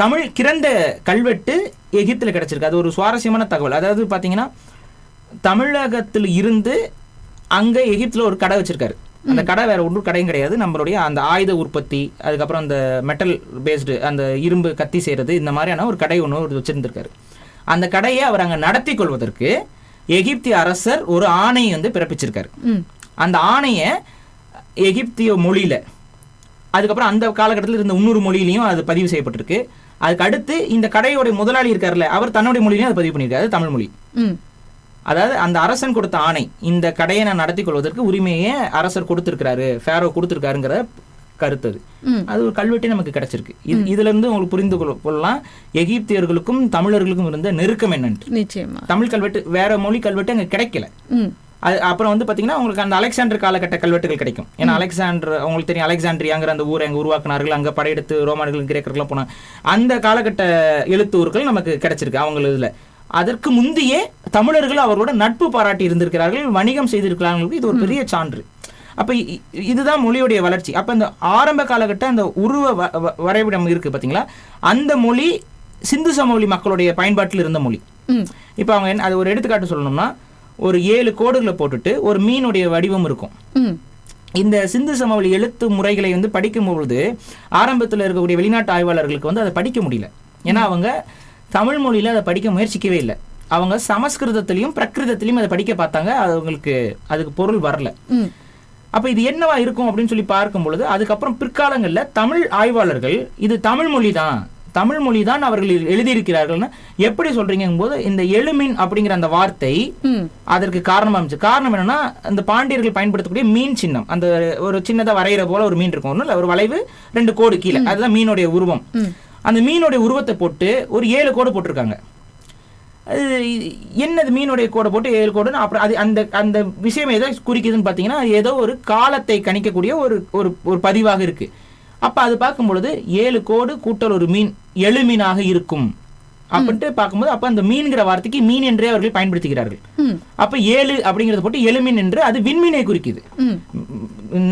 தமிழ் கிறந்த கல்வெட்டு எகிப்துல கிடைச்சிருக்கு. அது ஒரு சுவாரஸ்யமான தகவல். அதாவது பாத்தீங்கன்னா தமிழகத்தில் இருந்து அங்க எகிப்துல ஒரு கடை வச்சிருக்காரு. அந்த கடை வேற ஒன்றும் கடையும் கிடையாது, நம்மளுடைய அந்த ஆயுத உற்பத்தி, அதுக்கப்புறம் அந்த மெட்டல் பேஸ்டு அந்த இரும்பு கத்தி செய்யறது, இந்த மாதிரியான ஒரு கடை ஒன்று வச்சிருந்திருக்காரு. அந்த கடையை அவர் அங்க நடத்தி கொள்வதற்கு எகிப்திய அரசர் ஒரு ஆணையை வந்து பிறப்பிச்சிருக்காரு. அந்த ஆணையை எகிப்திய மொழியில, அதுக்கப்புறம் அந்த காலகட்டத்தில் இருந்த இன்னொரு மொழியிலையும் அது பதிவு செய்யப்பட்டிருக்கு. அதுக்கு அடுத்து இந்த கடையோட முதலாளி இருக்காருல்ல, அவர் தன்னுடைய மொழியிலையும் அதை பதிவு பண்ணியிருக்காரு, தமிழ் மொழி. அதாவது அந்த அரசன் கொடுத்த ஆணை, இந்த கடையை நான் நடத்தி கொள்வதற்கு உரிமையை அரசர் கொடுத்திருக்கிறாரு, ஃபேரோ கொடுத்திருக்காருங்கிற கருத்து. அது ஒரு கல்வெட்டே நமக்கு கிடைச்சிருக்கு. இதுல இருந்து உங்களுக்கு புரிந்து கொள்ளலாம் எகிப்தியர்களுக்கும் தமிழர்களுக்கும் இருந்த நெருக்கம் என்னன்னு. நிச்சயமா தமிழ் கல்வெட்டு, வேற மொழி கல்வெட்டு அங்க கிடைக்கல. அப்புறம் வந்து பாத்தீங்கன்னா உங்களுக்கு அந்த அலெக்சாண்டர் காலகட்ட கல்வெட்டுகள் கிடைக்கும். ஏன்னா அலெக்சாண்டர், உங்களுக்கு தெரியும், அலெக்சாண்ட்ரியாங்கிற அந்த ஊரை அங்க உருவாக்குனார்கள், அங்க படையெடுத்து ரோமானியர்கள் கிரேக்கர்கள்லாம் போனாங்க. அந்த காலகட்ட எழுத்தூர்கள் நமக்கு கிடைச்சிருக்கு அவங்க இதுல. அதற்கு முந்தையே தமிழர்கள் அவர்களோட நட்பு பாராட்டி இருந்திருக்கிறார்கள், வணிகம் செய்திருக்கிறார்கள். இது ஒரு பெரிய சான்று. அப்ப இதுதான் மொழியுடைய வளர்ச்சி. அப்ப இந்த ஆரம்ப காலகட்ட அந்த உருவ வரைபடம் இருக்கு பாத்தீங்களா, அந்த மொழி சிந்து சமவெளி மக்களுடைய பயன்பாட்டில் இருந்த மொழி. இப்ப அவங்க அது ஒரு எடுத்துக்காட்டு சொல்லணும்னா, ஒரு 7 கோடுகளை போட்டுட்டு ஒரு மீனுடைய வடிவம் இருக்கும். இந்த சிந்து சமவெளி எழுத்து முறைகளை வந்து படிக்கும் பொழுது ஆரம்பத்தில் இருக்கக்கூடிய வெளிநாட்டு ஆய்வாளர்களுக்கு வந்து அதை படிக்க முடியல. ஏன்னா அவங்க தமிழ் மொழியில அதை படிக்க முயற்சிக்கவே இல்லை. அவங்க சமஸ்கிருதத்திலையும் பிரகிருதத்திலையும் அதை படிக்க பார்த்தாங்க, அவங்களுக்கு அதுக்கு பொருள் வரல. அப்ப இது என்னவா இருக்கும் அப்படின்னு சொல்லி பார்க்கும் பொழுது அதுக்கப்புறம் பிற்காலங்கள்ல தமிழ் ஆய்வாளர்கள் இது தமிழ் மொழி தான் அவர்கள் எழுதியிருக்கிறார்கள்னு எப்படி சொல்றீங்கும் போது இந்த எழுமின் அப்படிங்கிற அந்த வார்த்தை அதற்கு காரணமா இருந்துச்சு. காரணம் என்னன்னா, அந்த பாண்டியர்கள் பயன்படுத்தக்கூடிய மீன் சின்னம், அந்த ஒரு சின்னதா வரைகிற போல ஒரு மீன் இருக்கும், ஒண்ணு ஒரு வளைவு 2 கோடு கீழே, அதுதான் மீனுடைய உருவம். அந்த மீனுடைய உருவத்தை போட்டு ஒரு 7 கோடு போட்டிருக்காங்க. அது என்னது, மீனுடைய கோடை போட்டு 7 கோடுன்னு. அப்புறம் அது அந்த அந்த விஷயம் எதை குறிக்குதுன்னு பார்த்தீங்கன்னா, ஏதோ ஒரு காலத்தை கணிக்கக்கூடிய ஒரு பதிவாக இருக்கு. அப்போ அது பார்க்கும் பொழுது 7 கோடு கூட்டல் ஒரு மீன் எழுமீனாக இருக்கும் அப்படின்ட்டு பார்க்கும்போது, அப்போ அந்த மீன்கிற வார்த்தைக்கு மீன் என்றே அவர்கள் பயன்படுத்துகிறார்கள். அப்போ 7 அப்படிங்கிறத போட்டு எழுமீன் என்று, அது விண்மீனை குறிக்குது,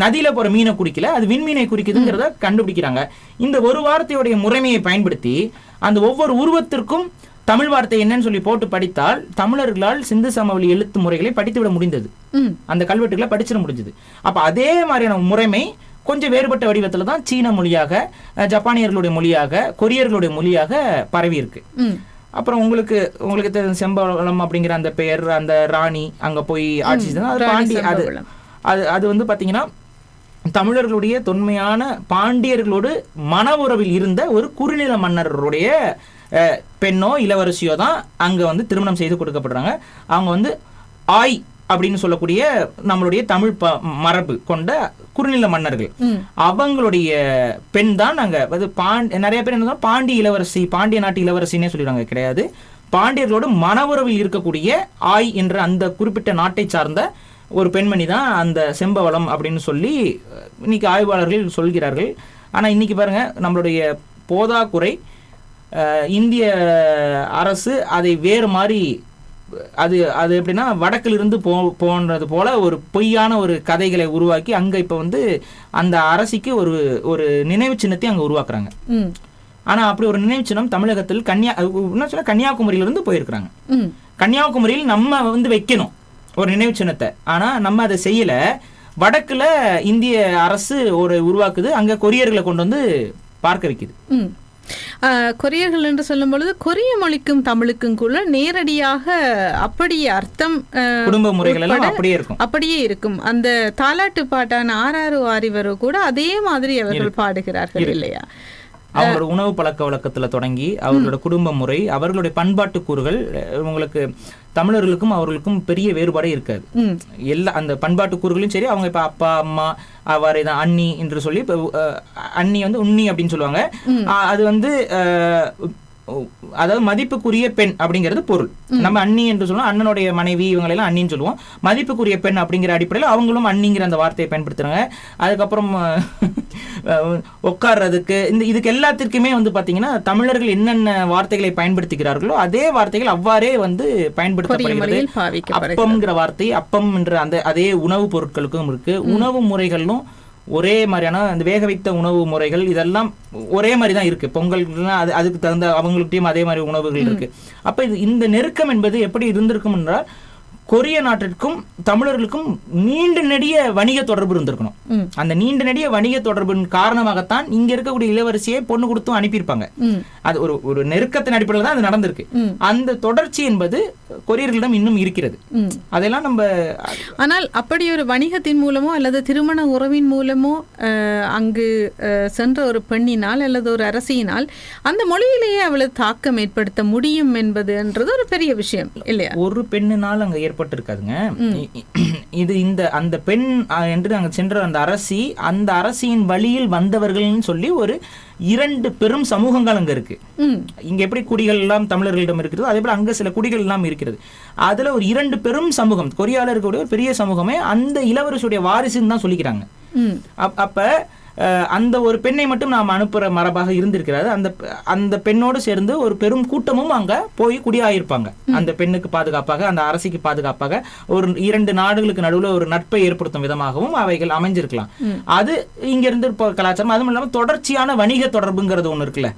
நதியில போற மீனை குறிக்கல, அது விண்மீனை குறிக்குதுங்கிறத கண்டுபிடிக்கிறாங்க. இந்த ஒரு வார்த்தையுடைய முறைமையை பயன்படுத்தி அந்த ஒவ்வொரு உருவத்திற்கும் தமிழ் வார்த்தை என்னன்னு சொல்லி போட்டு படித்தால் தமிழர்களால் சிந்து சமவெளி எழுத்து முறைகளை படித்துவிட முடிந்தது, அந்த கல்வெட்டுகளை படிச்சிட முடிஞ்சது. அப்ப அதே மாதிரியான முறைமை கொஞ்சம் வேறுபட்ட வடிவத்துல தான் சீன மொழியாக, ஜப்பானியர்களுடைய மொழியாக, கொரியர்களுடைய மொழியாக பரவி இருக்கு. அப்புறம் உங்களுக்கு செம்பவளம் அப்படிங்கிற அந்த பெயர், அந்த ராணி அங்க போய் ஆட்சி அது பாண்டி, அது வந்து பாத்தீங்கன்னா தமிழர்களுடைய தொன்மையான பாண்டியர்களோடு மன உறவில் இருந்த ஒரு குறுநில மன்னருடைய பெண்ணோ இளவரசியோ தான் அங்க வந்து திருமணம் செய்து கொடுக்கப்படுறாங்க. அவங்க வந்து ஆய் அப்படின்னு சொல்லக்கூடிய நம்மளுடைய தமிழ் மரபு கொண்ட குறுநில மன்னர்கள், அவங்களுடைய பெண் தான் அங்க நிறைய பேர் என்ன பாண்டிய இளவரசி, பாண்டிய நாட்டு இளவரசின்னே சொல்லிடுறாங்க. கிடையாது, பாண்டியர்களோடு மனவுறவில் இருக்கக்கூடிய ஆய் என்ற அந்த குறிப்பிட்ட நாட்டை சார்ந்த ஒரு பெண்மணி தான் அந்த செம்பவளம் அப்படின்னு சொல்லி இன்னைக்கு ஆய்வாளர்கள் சொல்கிறார்கள். ஆனா இன்னைக்கு பாருங்க, நம்மளுடைய போதாக்குறை இந்திய அரசு அதை வேறு மாதிரி அது எப்படின்னா வடக்கிலிருந்து போன்றது போல ஒரு பொய்யான ஒரு கதைகளை உருவாக்கி அங்க இப்ப வந்து அந்த அரசிக்கு ஒரு நினைவு சின்னத்தை அங்க உருவாக்குறாங்க. ஆனா அப்படி ஒரு நினைவு சின்னம் தமிழகத்தில் கன்னியாகுமரியிலிருந்து போயிருக்கிறாங்க. கன்னியாகுமரியில் நம்ம வந்து வைக்கணும் ஒரு நினைவு சின்னத்தை, ஆனா நம்ம அதை செய்யல. வடக்குல இந்திய அரசு ஒரு உருவாக்குது, அங்க கொரியர்களை கொண்டு வந்து பார்க்க வைக்குது. கொரியர்கள் என்று சொல்லும் பொழுது கொரிய மொழிக்கும் தமிழுக்கும் கூட நேரடியாக அப்படியே அர்த்தம், குடும்ப முறைகள் எல்லாம் அப்படியே இருக்கும். அந்த தாலாட்டு பாட்டான ஆறாறு ஆரிவரோ கூட அதே மாதிரி அவர்கள் பாடுகிறார்கள் இல்லையா? அவங்களோட உணவு பழக்க வழக்கத்துல தொடங்கி அவர்களோட குடும்ப முறை, அவர்களுடைய பண்பாட்டு கூறுகள், உங்களுக்கு தமிழர்களுக்கும் அவர்களுக்கும் பெரிய வேறுபாடே இருக்காது. எல்லா அந்த பண்பாட்டு கூறுகளையும் சரி, அவங்க இப்ப அப்பா அம்மா அவ்வாறே தான் அண்ணி என்று சொல்லி, இப்ப அண்ணி வந்து உண்ணி அப்படின்னு சொல்லுவாங்க. அது வந்து அதாவது மதிப்புக்குரிய பெண் அப்படிங்கிறது பொருள். நம்ம அண்ணி என்று சொல்லுவோம், அண்ணனுடைய மனைவி இவங்களெல்லாம் அண்ணின்னு சொல்லுவோம். மதிப்புக்குரிய பெண் அப்படிங்கிற அடிப்படையில் அவங்களும் அண்ணிங்கிற அந்த வார்த்தையை பயன்படுத்துறாங்க. அதுக்கப்புறம் உட்கார்றதுக்கு இதுக்கு எல்லாத்திற்குமே வந்து பாத்தீங்கன்னா தமிழர்கள் என்னென்ன வார்த்தைகளை பயன்படுத்துகிறார்களோ அதே வார்த்தைகள் அவ்வாறே வந்து பயன்படுத்தப்படுகிறது. அப்பம்ங்கிற வார்த்தை, அப்பம் என்ற அந்த அதே உணவுப் பொருட்களுக்கும் இருக்கு. உணவு முறைகளும் ஒரே மாதிரியான அந்த வேக வைத்த உணவு முறைகள் இதெல்லாம் ஒரே மாதிரி தான் இருக்கு. பொங்கல்னா அதுக்கு தகுந்த அவங்களுக்கிட்டையும் அதே மாதிரி உணவுகள் இருக்கு. அப்ப இந்த நெருக்கம் என்பது எப்படி இருந்திருக்கும் என்றால், கொரிய நாட்டிற்கும் தமிழர்களுக்கும் நீண்ட நெடிய வணிக தொடர்பு இருந்திருக்கணும். அந்த நீண்ட நெடிய வணிக தொடர்பின் காரணமாகத்தான் இங்க இருக்கக்கூடிய இளவரசியை பொண்ணு கொடுத்தும் அனுப்பியிருப்பாங்க. அது ஒரு நெருக்கத்தின் அடிப்படையில் தான் அது நடந்திருக்கு. அந்த தொடர்ச்சி என்பது கொரியர்களிடம் இன்னும் இருக்கிறது. அதெல்லாம் நம்ம ஆனால் அப்படி ஒரு வணிகத்தின் மூலமோ அல்லது திருமண உறவின் மூலமோ அங்கு சென்ற ஒரு பெண்ணினால் அல்லது ஒரு அரசியினால் அந்த மொழியிலேயே அவளது தாக்கம் ஏற்படுத்த முடியும் என்பதுன்றது ஒரு பெரிய விஷயம் இல்லையா? ஒரு பெண்ணினால் அங்க ஏற்பட்டிருக்காதுங்க. இது அந்த பெண் என்று அங்க சென்ற அந்த அரசி, அந்த அரசியின் வழியில் வந்தவர்கள்னு சொல்லி ஒரு 2 பெரும் சமூகங்கள் அங்க இருக்கு. இங்க எப்படி குடிகள் எல்லாம் தமிழர்களிடம் இருக்கிறதோ அதே போல அங்க சில குடிகள் எல்லாம் இருக்கிறது. அதுல ஒரு 2 பெரும் சமூகம், கொரியால இருக்கக்கூடிய ஒரு பெரிய சமூகமே அந்த இளவரசியுடைய வாரிசுன்னு தான் சொல்லிக்கிறாங்க. அப்ப அந்த ஒரு பெண்ணை மட்டும் நாம் அனுப்புற மரபாக இருந்திருக்கிறது. அந்த பெண்ணோடு சேர்ந்து ஒரு பெரும் கூட்டமும் அங்க போய் குடியாயிருப்பாங்க. அந்த பெண்ணுக்கு பாதுகாப்பாக, அந்த அரசிக்கு பாதுகாப்பாக, ஒரு 2 நாடுகளுக்கு நடுவுல ஒரு நட்பை ஏற்படுத்தும் விதமாகவும் அவைகள் அமைஞ்சிருக்கலாம். அது இங்க இருந்து கலாச்சாரம். அதுவும் இல்லாம தொடர்ச்சியான வணிக தொடர்புங்கிறது ஒண்ணு இருக்குல்ல,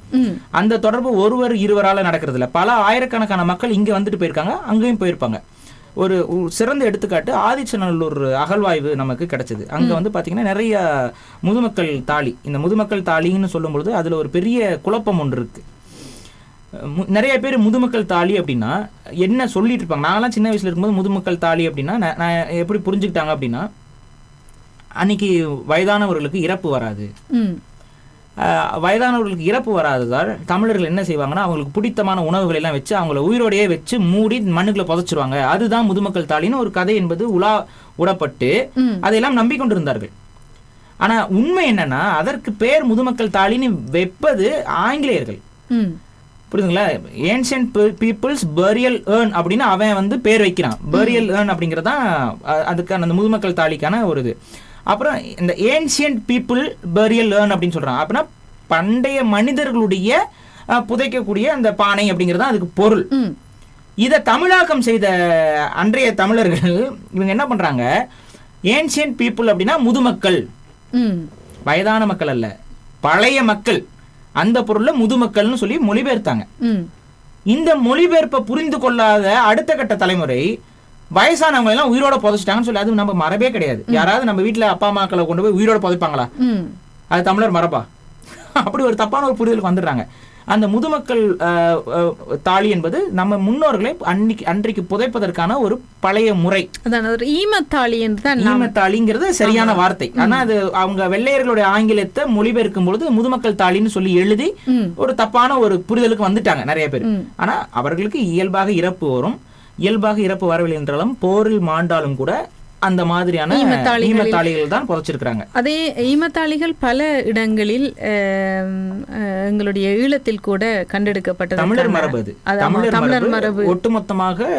அந்த தொடர்பு ஒருவர் இருவரால நடக்கிறது இல்ல. பல ஆயிரக்கணக்கான மக்கள் இங்க வந்துட்டு போயிருக்காங்க, அங்கேயும் போயிருப்பாங்க. ஒரு சிறந்த எடுத்துக்காட்டு ஆதிச்சநல்லூர் அகழ்வாய்வு நமக்கு கிடைச்சது. அங்க வந்து பாத்தீங்கன்னா நிறைய முதுமக்கள் தாலி. இந்த முதுமக்கள் தாலின்னு சொல்லும் பொழுது அதுல ஒரு பெரிய குழப்பம் ஒன்று இருக்கு. நிறைய பேர் முதுமக்கள் தாலி அப்படின்னா என்ன சொல்லிட்டு இருப்பாங்க. நாங்களாம் சின்ன வயசுல இருக்கும்போது முதுமக்கள் தாலி அப்படின்னா நான் எப்படி புரிஞ்சுக்கிட்டாங்க அப்படின்னா, அன்னைக்கு வயதானவர்களுக்கு இறப்பு வராது. வயதானவர்களுக்கு இறப்பு வராததால் தமிழர்கள் என்ன செய்வாங்கன்னா, அவங்களுக்கு பிடித்தமான உணவுகளை எல்லாம் வச்சு அவங்கள உயிரோடையே வச்சு மூடி மண்ணுக்குள்ள புதைச்சிருவாங்க. அதுதான் முதுமக்கள் தாலின்னு ஒரு கதை என்பது உடப்பட்டு அதையெல்லாம் நம்பிக்கொண்டிருந்தார்கள். ஆனா உண்மை என்னன்னா, அதற்கு பேர் முதுமக்கள் தாலின்னு வைப்பது ஆங்கிலேயர்கள். புரியுதுங்களா? ஏன்ஷியன்ட் பீப்புள்ஸ் பரியல் ஏர்ன் அப்படின்னு அவன் வந்து பேர் வைக்கிறான். பரியல் ஏர்ன் அப்படிங்கறதான் அதுக்கான அந்த முதுமக்கள் தாலிக்கான ஒரு இது. அப்புறம் இந்த ஏன்ஷியன்ட் பீப்புள் பரியல் ஏர்ன் அப்படின்னு சொல்றான். அப்படின்னா பண்டைய மனிதர்களுடைய புதைக்கக்கூடிய அந்த பானை அப்படிங்கிறது அதுக்கு பொருள். இதை தமிழாக்கம் செய்த அன்றைய தமிழர்கள் இவங்க என்ன பண்றாங்க, ஏன்ஷியன்ட் பீப்புள் அப்படின்னா முதுமக்கள், வயதான மக்கள் அல்ல, பழைய மக்கள், அந்த பொருள்ல முதுமக்கள்னு சொல்லி மொழிபெயர்த்தாங்க. இந்த மொழிபெயர்ப்பை புரிந்து கொள்ளாத அடுத்த கட்ட தலைமுறை வயசானவங்க எல்லாம் உயிரோட புதைச்சிட்டாங்கன்னு சொல்லி, அது நம்ம மரபே கிடையாது. யாராவது நம்ம வீட்டுல அப்பா அம்மாக்களை கொண்டு போய் உயிரோட புதைப்பாங்களா? அது தமிழர் மரபா? அப்படி ஒரு தப்பான ஒரு புரிதலுக்கு வந்துடுறாங்க. அந்த முதுமக்கள் தாலி என்பது நம்ம முன்னோர்களை அன்றைக்கு புதைப்பதற்கான ஒரு பழைய முறை. ஈமத்தாளிங்கிறது சரியான வார்த்தை. ஆனா அது அவங்க வெள்ளையர்களுடைய ஆங்கிலத்தை மொழிபெயர்க்கும் பொழுது முதுமக்கள் தாலின்னு சொல்லி எழுதி ஒரு தப்பான ஒரு புரிதலுக்கு வந்துட்டாங்க நிறைய பேர். ஆனா அவர்களுக்கு இயல்பாக இறப்பு வரும். இயல்பாக இறப்பு வரவில்லை என்றாலும் போரில் மாண்டாலும் கூட அந்த மாதிரியான ஈமத்தாளிகள் தான் புதைச்சிருக்கிறாங்க. அதே ஈமத்தாளிகள் பல இடங்களில் எங்களுடைய ஈழத்தில் கூட கண்டெடுக்கப்பட்டது. தமிழர் மரபு அது. தமிழர் மரபு ஒட்டுமொத்தமாக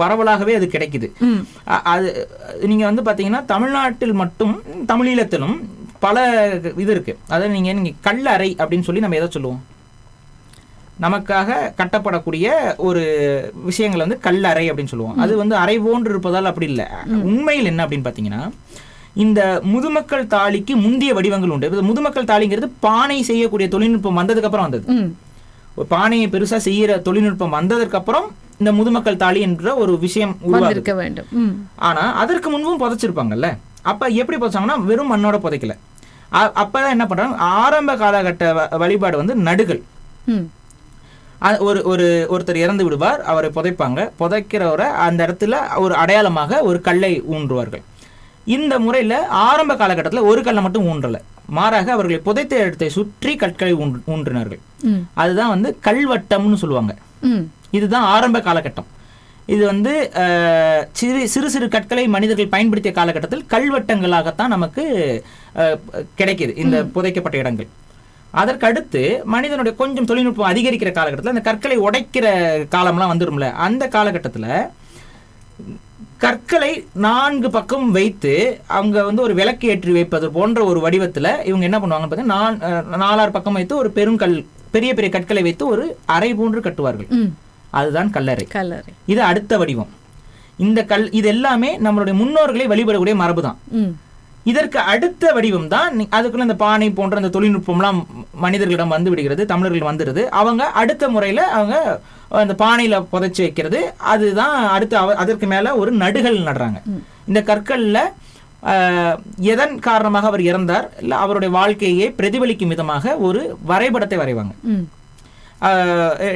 பரவலாகவே அது கிடைக்குது. அது நீங்க வந்து பாத்தீங்கன்னா தமிழ்நாட்டில் மட்டும் தமிழீழத்திலும் பல இது இருக்கு. அதாவது நீங்க கல்லறை அப்படின்னு சொல்லி நம்ம எதை சொல்லுவோம், நமக்காக கட்டப்படக்கூடிய ஒரு விஷயங்கள் வந்து கல்லறை அப்படின்னு சொல்லுவோம். அது வந்து அறை போன்று இருப்பதால் அப்படி இல்லை. உண்மையில் என்ன அப்படின்னு பார்த்தீங்கன்னா, இந்த முதுமக்கள் தாலிக்கு முந்தைய வடிவங்கள் உண்டு. முதுமக்கள் தாலிங்கிறது பானை செய்யக்கூடிய தொழில்நுட்பம் வந்ததுக்கு அப்புறம் வந்தது. ஒரு பானையை பெருசா செய்யற தொழில்நுட்பம் வந்ததற்கு அப்புறம் இந்த முதுமக்கள் தாலி என்ற ஒரு விஷயம் உருவாக்க வேண்டும். ஆனா அதற்கு முன்பும் புதைச்சிருப்பாங்கல்ல. அப்ப எப்படி புதைச்சாங்கன்னா வெறும் மண்ணோட புதைக்கல. அப்பதான் என்ன பண்றாங்க, ஆரம்ப காலகட்ட வழிபாடு வந்து நடுகள். ஒருத்தர் இறந்து விடுவார், அவரை புதைப்பாங்க. புதைக்கிறவரை அந்த இடத்துல ஒரு அடையாளமாக ஒரு கல்லை ஊன்றுவார்கள். இந்த முறையில ஆரம்ப காலகட்டத்தில் ஒரு கல்லை மட்டும் ஊன்றல, மாறாக அவர்களை புதைத்த இடத்தை சுற்றி கற்களை ஊன்றினார்கள். அதுதான் வந்து கல்வட்டம்னு சொல்லுவாங்க. இதுதான் ஆரம்ப காலகட்டம். இது வந்து சிறு சிறு கற்களை மனிதர்கள் பயன்படுத்திய காலகட்டத்தில் கல்வட்டங்களாகத்தான் நமக்கு கிடைக்குது இந்த புதைக்கப்பட்ட இடங்கள். அதற்கடுத்து மனிதனுடைய கொஞ்சம் தொழில்நுட்பம் அதிகரிக்கிற காலகட்டத்தில் அந்த கற்களை உடைக்கிற காலம்லாம் வந்துடும்ல, அந்த காலகட்டத்தில் கற்களை 4 பக்கம் வைத்து அவங்க வந்து ஒரு விளக்கு ஏற்றி வைப்பது போன்ற ஒரு வடிவத்தில் இவங்க என்ன பண்ணுவாங்க பார்த்தீங்கன்னா, 4 பக்கம் வைத்து ஒரு பெருங்கல் பெரிய பெரிய கற்களை வைத்து ஒரு அறை போன்று கட்டுவார்கள். அதுதான் கல்லறை. இது அடுத்த வடிவம். இந்த இது எல்லாமே நம்மளுடைய முன்னோர்களை வழிபடக்கூடிய மரபு தான். இதற்கு அடுத்த வடிவம் தான் அதுக்குள்ள இந்த பானை போன்ற அந்த தொழில்நுட்பம்லாம் மனிதர்களிடம் வந்து விடுகிறது, தமிழர்கள் வந்துடுது. அவங்க அடுத்த முறையில அவங்க அந்த பானையில புதைச்சி வைக்கிறது. அதுதான் அடுத்து அதற்கு மேல ஒரு நடுகள் நடுறாங்க. இந்த கற்கள்ல எதன் காரணமாக அவர் இறந்தார் இல்ல அவருடைய வாழ்க்கையை பிரதிபலிக்கும் விதமாக ஒரு வரைபடத்தை வரைவாங்க.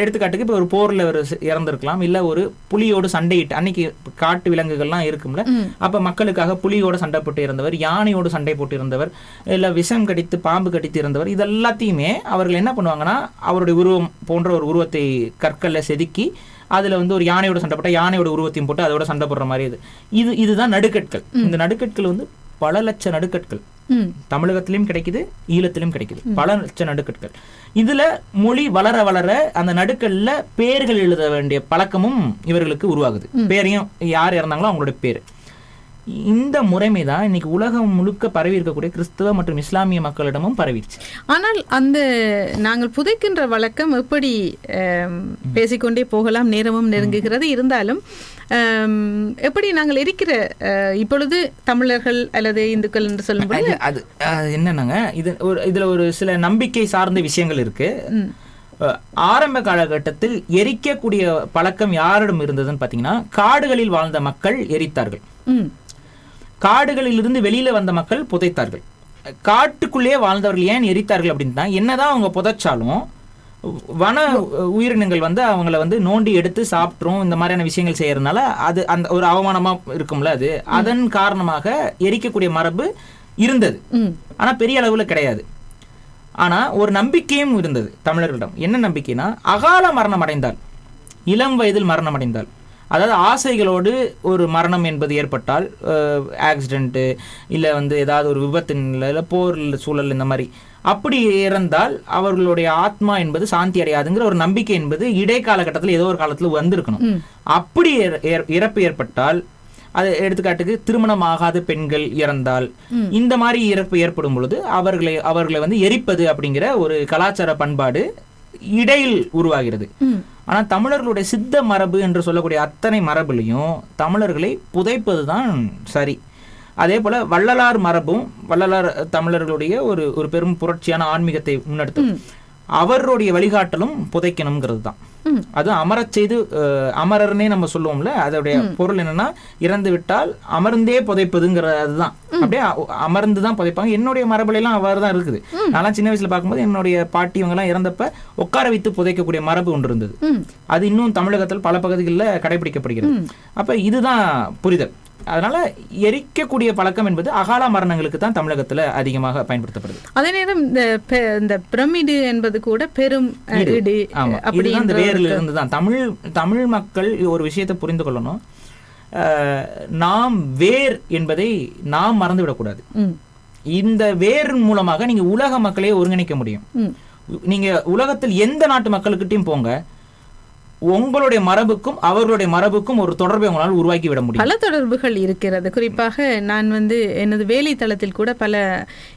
எடுத்துக்காட்டுக்கு இப்போ ஒரு போர்ல ஒரு இறந்திருக்கலாம், இல்ல ஒரு புலியோடு சண்டையிட்டு, அன்னைக்கு காட்டு விலங்குகள்லாம் இருக்கும்ல, அப்ப மக்களுக்காக புலியோட சண்டை போட்டு இருந்தவர், யானையோடு சண்டை போட்டு இருந்தவர், இல்ல விஷம் கடித்து பாம்பு கடித்து இருந்தவர், இது எல்லாத்தையுமே அவர்கள் என்ன பண்ணுவாங்கன்னா அவருடைய உருவம் போன்ற ஒரு உருவத்தை கற்கல்ல செதுக்கி அதுல வந்து ஒரு யானையோட சண்டை போட்டா யானையோட உருவத்தையும் போட்டு அதோட சண்டை போடுற மாதிரி இதுதான் நடுக்கற்கள். இந்த நடுக்கற்கள் வந்து பல லட்ச நடுக்கற்கள் தமிழகத்திலும் கிடைக்குது, ஈழத்திலும் கிடைக்குது, பல லட்ச நடுக்கற்கள். இதுல மொழி வளர வளர அந்த நடுக்கல்ல பேர்கள் எழுத வேண்டிய பழக்கமும் இவர்களுக்கு உருவாகுது. பேரையும் யார் இறந்தாங்களோ அவங்களுடைய பேர். இந்த முறைமை தான் இன்னைக்கு உலகம் முழுக்க பரவி இருக்கக்கூடிய கிறிஸ்தவ மற்றும் இஸ்லாமிய மக்களிடமும் பரவிடுச்சு. ஆனால் அந்த நாங்கள் புதைக்கின்ற வழக்கம் எப்படி பேசிக்கொண்டே போகலாம், நேரமும் நெருங்குகிறது. இருந்தாலும் எப்படி நாங்கள் இருக்கிற இப்பொழுது தமிழர்கள் அல்லது இந்துக்கள் என்று சொல்லும்போது அது என்னன்னாங்க, இதுல ஒரு சில நம்பிக்கை சார்ந்த விஷயங்கள் இருக்கு. ஆரம்ப காலகட்டத்தில் எரிக்கக்கூடிய பழக்கம் யாரிடம் இருந்ததுன்னு பாத்தீங்கன்னா, காடுகளில் வாழ்ந்த மக்கள் எரித்தார்கள், காடுகளில் இருந்து வெளியில வந்த மக்கள் புதைத்தார்கள். காட்டுக்குள்ளேயே வாழ்ந்தவர்கள் ஏன் எரித்தார்கள் அப்படின்னா, என்னதான் அவங்க புதைச்சாலும் வன உயிரினங்கள் வந்து அவங்கள வந்து நோண்டி எடுத்து சாப்பிட்றோம், இந்த மாதிரியான விஷயங்கள் செய்யறதுனால அது அந்த ஒரு அவமானமா இருக்கும்ல, அது அதன் காரணமாக எரிக்கக்கூடிய மரபு இருந்தது. ஆனா பெரிய அளவுல கிடையாது. ஆனா ஒரு நம்பிக்கையும் இருந்தது தமிழர்களிடம். என்ன நம்பிக்கைனா, அகால மரணம் அடைந்தால், இளம் வயதில் மரணம் அடைந்தால், அதாவது ஆசைகளோடு ஒரு மரணம் என்பது ஏற்பட்டால், ஆக்சிடென்ட்டு இல்லை வந்து ஏதாவது ஒரு விபத்தின் இல்லை போர் சூழல் இந்த மாதிரி அப்படி இறந்தால் அவர்களுடைய ஆத்மா என்பது சாந்தி அடையாதுங்கிற ஒரு நம்பிக்கை என்பது இடைக்காலகட்டத்தில் ஏதோ ஒரு காலத்தில் வந்திருக்கணும். அப்படி இறப்பு ஏற்பட்டால், அது எடுத்துக்காட்டுக்கு திருமணம் ஆகாத பெண்கள் இறந்தால், இந்த மாதிரி இறப்பு ஏற்படும் பொழுது அவர்களை வந்து எரிப்பது அப்படிங்கிற ஒரு கலாச்சார பண்பாடு இடையில் உருவாகிறது. ஆனா தமிழர்களுடைய சித்த மரபு என்று சொல்லக்கூடிய அத்தனை மரபுலையும் தமிழர்களை புதைப்பது தான் சரி. அதே போல வள்ளலார் மரபும், வள்ளலார் தமிழர்களுடைய ஒரு பெரும் புரட்சியான ஆன்மீகத்தை முன்னெடுத்து அவருடைய வழிகாட்டலும் புதைக்கணுங்கிறது தான். அது அமரச் செய்து, அமரர்னே நம்ம சொல்லுவோம்ல, அதோடைய பொருள் என்னன்னா இறந்து விட்டால் அமர்ந்தே புதைப்பதுங்கிறது தான். அப்படியே அமர்ந்து தான் புதைப்பாங்க. என்னுடைய மரபுல எல்லாம் அவ்வாறு தான் இருக்குது. நான் சின்ன வயசுல பார்க்கும்போது என்னுடைய பாட்டி இவங்க எல்லாம் இறந்தப்ப உட்கார வைத்து புதைக்கக்கூடிய மரபு ஒன்று இருந்தது. அது இன்னும் தமிழகத்தில் பல பகுதிகளில் கடைபிடிக்கப்படுகிறது. அப்ப இதுதான் புரிதல். அதனால எரிக்கக்கூடிய பழக்கம் என்பது அகால மரணங்களுக்கு தான் தமிழகத்துல அதிகமாக பயன்படுத்தப்படுது. அதே நேரம் இந்த பிரமிடு என்பது கூட பெரும் இடி. இதுதான் இந்த வேரில் இருந்து தான் தமிழ் மக்கள் ஒரு விஷயத்தை புரிந்து கொள்ளணும். நாம் வேர் என்பதை நாம் மறந்து விடக்கூடாது. இந்த வேர் மூலமாக நீங்க உலக மக்களையே ஒருங்கிணைக்க முடியும். நீங்க உலகத்தில் எந்த நாட்டு மக்களுக்கிட்டையும் போங்க, உங்களுடைய மரபுக்கும் அவர்களுடைய மரபுக்கும் ஒரு தொடர்பை உங்களால் உருவாக்கி விட முடியும். பல தொடர்புகள் இருக்கிறது. குறிப்பாக நான் எனது வேலை தளத்தில் கூட பல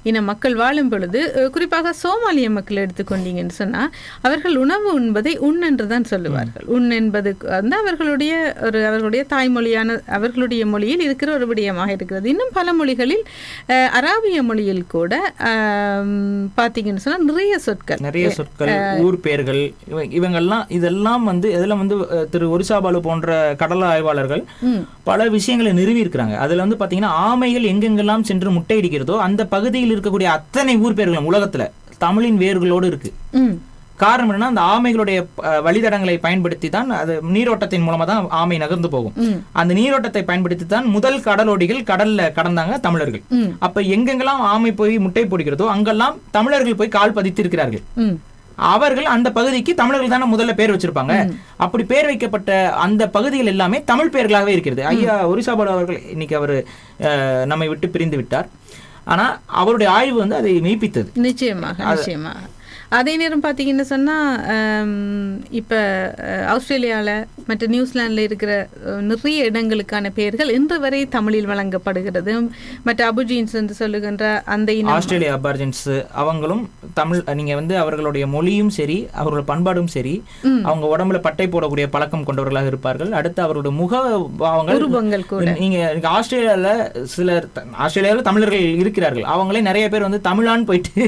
இன மக்கள் வாழும் பொழுது, குறிப்பாக சோமாலிய மக்கள் எடுத்துக்கொண்டீங்கன்னு சொன்னா, அவர்கள் உணவு உண்பதை உண் என்று தான் சொல்லுவார்கள். உண் என்பது வந்து அவர்களுடைய தாய்மொழியான அவர்களுடைய மொழியில் இருக்கிற ஒரு விடயமாக இருக்கிறது. இன்னும் பல மொழிகளில், அராபிய மொழியில் கூட பார்த்தீங்கன்னு சொன்னா நிறைய சொற்கள் ஊர் பெயர்கள் இதெல்லாம் வந்து இதுல வந்து திரு ஒரிசா பாலு போன்ற கடல் ஆய்வாளர்கள் பல விஷயங்களை நிறுவி இருக்கிறாங்க. அதுல வந்து பாத்தீங்கன்னா ஆமைகள் எங்கெங்கெல்லாம் சென்று முட்டையிடுகிறதோ அந்த பகுதியில் இருக்கக்கூடிய அத்தனை ஊர் பெயர்களும் உலகத்துல தமிழின் வேர்களோடு இருக்கு. காரணம் என்னன்னா, அந்த ஆமைகளுடைய வழித்தடங்களை பயன்படுத்தி தான், அது நீரோட்டத்தின் மூலமா தான் ஆமை நகர்ந்து போகும். அந்த நீரோட்டத்தை பயன்படுத்தி தான் முதல் கடலோடிகள் கடல்ல கடந்தாங்க தமிழர்கள். அப்ப எங்கெங்கெல்லாம் ஆமை போய் முட்டை போடுகிறதோ அங்கெல்லாம் தமிழர்கள் போய் கால் பதித்து இருக்கிறார்கள். அவர்கள் அந்த பகுதிக்கு தமிழர்கள் தானே முதல்ல பேர் வச்சிருப்பாங்க. அப்படி பேர் வைக்கப்பட்ட அந்த பகுதிகள் எல்லாமே தமிழ் பெயர்களாகவே இருக்கிறது. ஐயா ஒரிசா பாலு அவர்கள் இன்னைக்கு அவர் நம்மை விட்டு பிரிந்து விட்டார். ஆனா அவருடைய ஆய்வு வந்து அதை மெய்ப்பித்தது. நிச்சயமாக. அதே நேரம் பார்த்தீங்கன்னு சொன்னால், இப்போ ஆஸ்திரேலியாவில் மற்ற நியூசிலாண்டில் இருக்கிற நிறைய இடங்களுக்கான பெயர்கள் இன்று வரை தமிழில் வழங்கப்படுகிறது. மற்ற அபுஜின்ஸ் என்று சொல்லுகின்ற அந்த ஆஸ்திரேலியா அபார்ஜின்ஸ் அவங்களும் தமிழ், நீங்கள் வந்து அவர்களுடைய மொழியும் சரி அவர்களோட பண்பாடும் சரி, அவங்க உடம்புல பட்டை போடக்கூடிய பழக்கம் கொண்டவர்களாக இருப்பார்கள். அடுத்து அவருடைய முக பாவங்கள் கூட. நீங்கள் ஆஸ்திரேலியாவில் தமிழர்கள் இருக்கிறார்கள். அவங்களே நிறைய பேர் வந்து தமிழான்னு போயிட்டு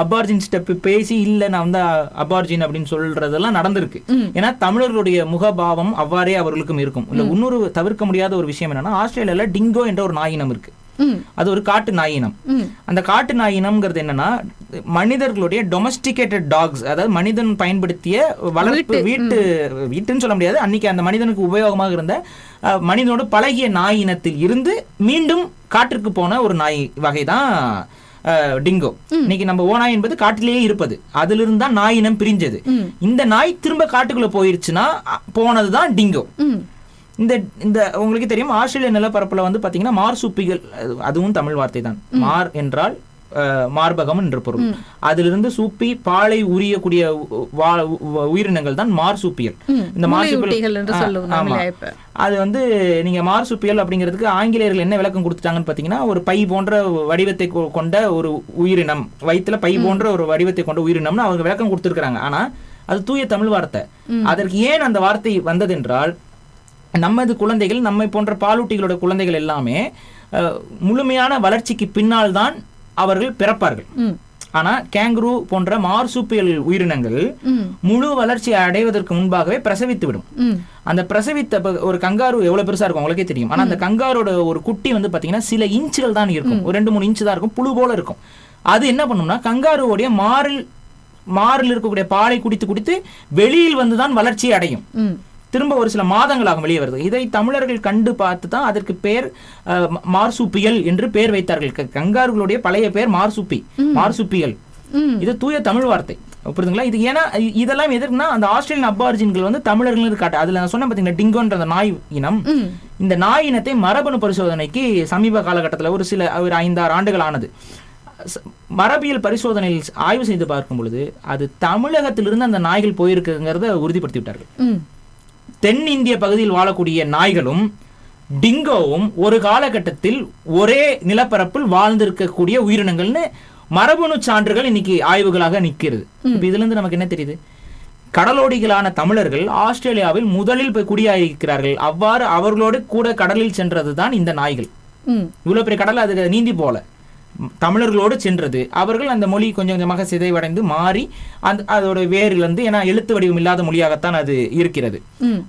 அபார்ஜின் ஸ்டெப் பேசி இல்ல நான் வந்து அபார்ஜின் அப்படின்னு சொல்றதெல்லாம் நடந்திருக்கு. ஏன்னா தமிழர்களுடைய முகபாவம் அவ்வாறே அவர்களுக்கும் இருக்கும். இல்ல இன்னொரு தவிர்க்க முடியாத ஒரு விஷயம் என்னன்னா, ஆஸ்திரேலியால டிங்கோ என்ற ஒரு நாயினம் இருக்கு. அது ஒரு காட்டு நாயினம். அந்த காட்டு நாயினம்ங்கிறது என்னன்னா, மனிதர்களுடைய டொமஸ்டிகேட்டட் டாக்ஸ், அதாவது மனிதன் பயன்படுத்திய வளர்ப்பு வீட்டுன்னு சொல்ல முடியாது, அன்னைக்கு அந்த மனிதனுக்கு உபயோகமாக இருந்த மனிதனோட பழகிய நாய் இனத்தில் இருந்து மீண்டும் காட்டிற்கு போன ஒரு நாய் வகைதான் டிங்கோ. இன்னைக்கு நம்ம ஓநாய் என்பது காட்டிலேயே இருப்பது, அதுல இருந்து தான் நாய் இனம் பிரிஞ்சது. இந்த நாய் திரும்ப காட்டுக்குள்ள போயிருச்சுன்னா போனதுதான் டிங்கோ. இந்த உங்களுக்கு தெரியும், ஆஸ்திரேலிய நிலப்பரப்புல வந்து பாத்தீங்கன்னா மார்சூப்பிகள், அதுவும் தமிழ் வார்த்தை தான். மார் என்றால் மார்பகம் என்ற பொருள். அதிலிருந்து சூப்பி பாலை உரியக்கூடிய உயிரினங்கள் தான் மார்சூப்பியல். இந்த மார்சூப்பியல் அது வந்து நீங்க மார்சூப்பியல் அப்படிங்கிறதுக்கு ஆங்கிலேயர்கள் என்ன விளக்கம் கொடுத்துட்டாங்கன்னு பாத்தீங்கன்னா, ஒரு பை போன்ற வடிவத்தை கொண்ட ஒரு உயிரினம், வயிற்றுல பை போன்ற ஒரு வடிவத்தை கொண்ட உயிரினம்னு அவங்க விளக்கம் கொடுத்துருக்காங்க. ஆனா அது தூய தமிழ் வார்த்தை. அதற்கு ஏன் அந்த வார்த்தை வந்தது என்றால், நமது குழந்தைகள், நம்மை போன்ற பாலூட்டிகளோட குழந்தைகள் எல்லாமே முழுமையான வளர்ச்சிக்கு பின்னால் தான் அவர்கள் பிறப்பார்கள். ஆனா கேங்குரு போன்ற மார்சூப்பியல் உயிரினங்கள் முழு வளர்ச்சி அடைவதற்கு முன்பாகவே பிரசவித்து விடும். அந்த பிரசவித்த ஒரு கங்காரு எவ்வளவு பெருசா இருக்கும் உங்களுக்கே தெரியும். ஆனா அந்த கங்காரோட ஒரு குட்டி வந்து பாத்தீங்கன்னா சில இன்ச்சுகள் தான் இருக்கும், ஒரு 2-3 இன்ச்சு தான் இருக்கும், புழு போல இருக்கும். அது என்ன பண்ணும்னா, கங்காருவோடைய மாறில் இருக்கக்கூடிய பாலை குடித்து வெளியில் வந்துதான் வளர்ச்சி அடையும். திரும்ப ஒரு சில மாதங்களாக வெளியே வருது. இதை தமிழர்கள் கண்டு பார்த்து தான் அதற்கு பேர் மார்சூப்பியல் என்று பெயர் வைத்தார்கள். கங்காருகளுடைய பழைய பெயர் மார்சூப்பியல். இது தூய தமிழ் வார்த்தை, புரியுதுங்களா? இது ஏன்னா இதெல்லாம் எதற்குன்னா, அந்த ஆஸ்திரேலியன் அபார்ஜின்கள் வந்து தமிழர்கள் காட்டு. அதுல நான் சொன்ன பாத்தீங்கன்னா டிங்கோன்ற அந்த நாய் இனம், இந்த நாய் இனத்தை மரபணு பரிசோதனைக்கு சமீப காலகட்டத்தில் ஒரு 5-6 ஆண்டுகள் ஆனது. மரபியல் பரிசோதனையில் ஆய்வு செய்து பார்க்கும் பொழுது அது தமிழகத்திலிருந்து அந்த நாய்கள் போயிருக்குங்கிறத உறுதிப்படுத்தி விட்டார்கள். தென்னிந்திய பகுதியில் வாழக்கூடிய நாய்களும் டிங்கோவும் ஒரு காலகட்டத்தில் ஒரே நிலப்பரப்பில் வாழ்ந்திருக்கக்கூடிய உயிரினங்கள்னு மரபணு சான்றுகள் இன்னைக்கு ஆய்வுகளாக நிற்கிறது. இதுல இருந்து நமக்கு என்ன தெரியுது? கடலோடிகளான தமிழர்கள் ஆஸ்திரேலியாவில் முதலில் போய் குடியாயிருக்கிறார்கள். அவ்வாறு அவர்களோடு கூட கடலில் சென்றதுதான் இந்த நாய்கள். இவ்வளவு பெரிய கடல் அது நீந்தி போல. தமிழர்களோடு சென்றது. அவர்கள் அந்த மொழி கொஞ்சம் கொஞ்சமாக சிதைவடைந்து மாறி அதோட வேரிலிருந்து, ஏன்னா எழுத்து வடிவம் இல்லாத மொழியாகத்தான் அது இருக்கிறது.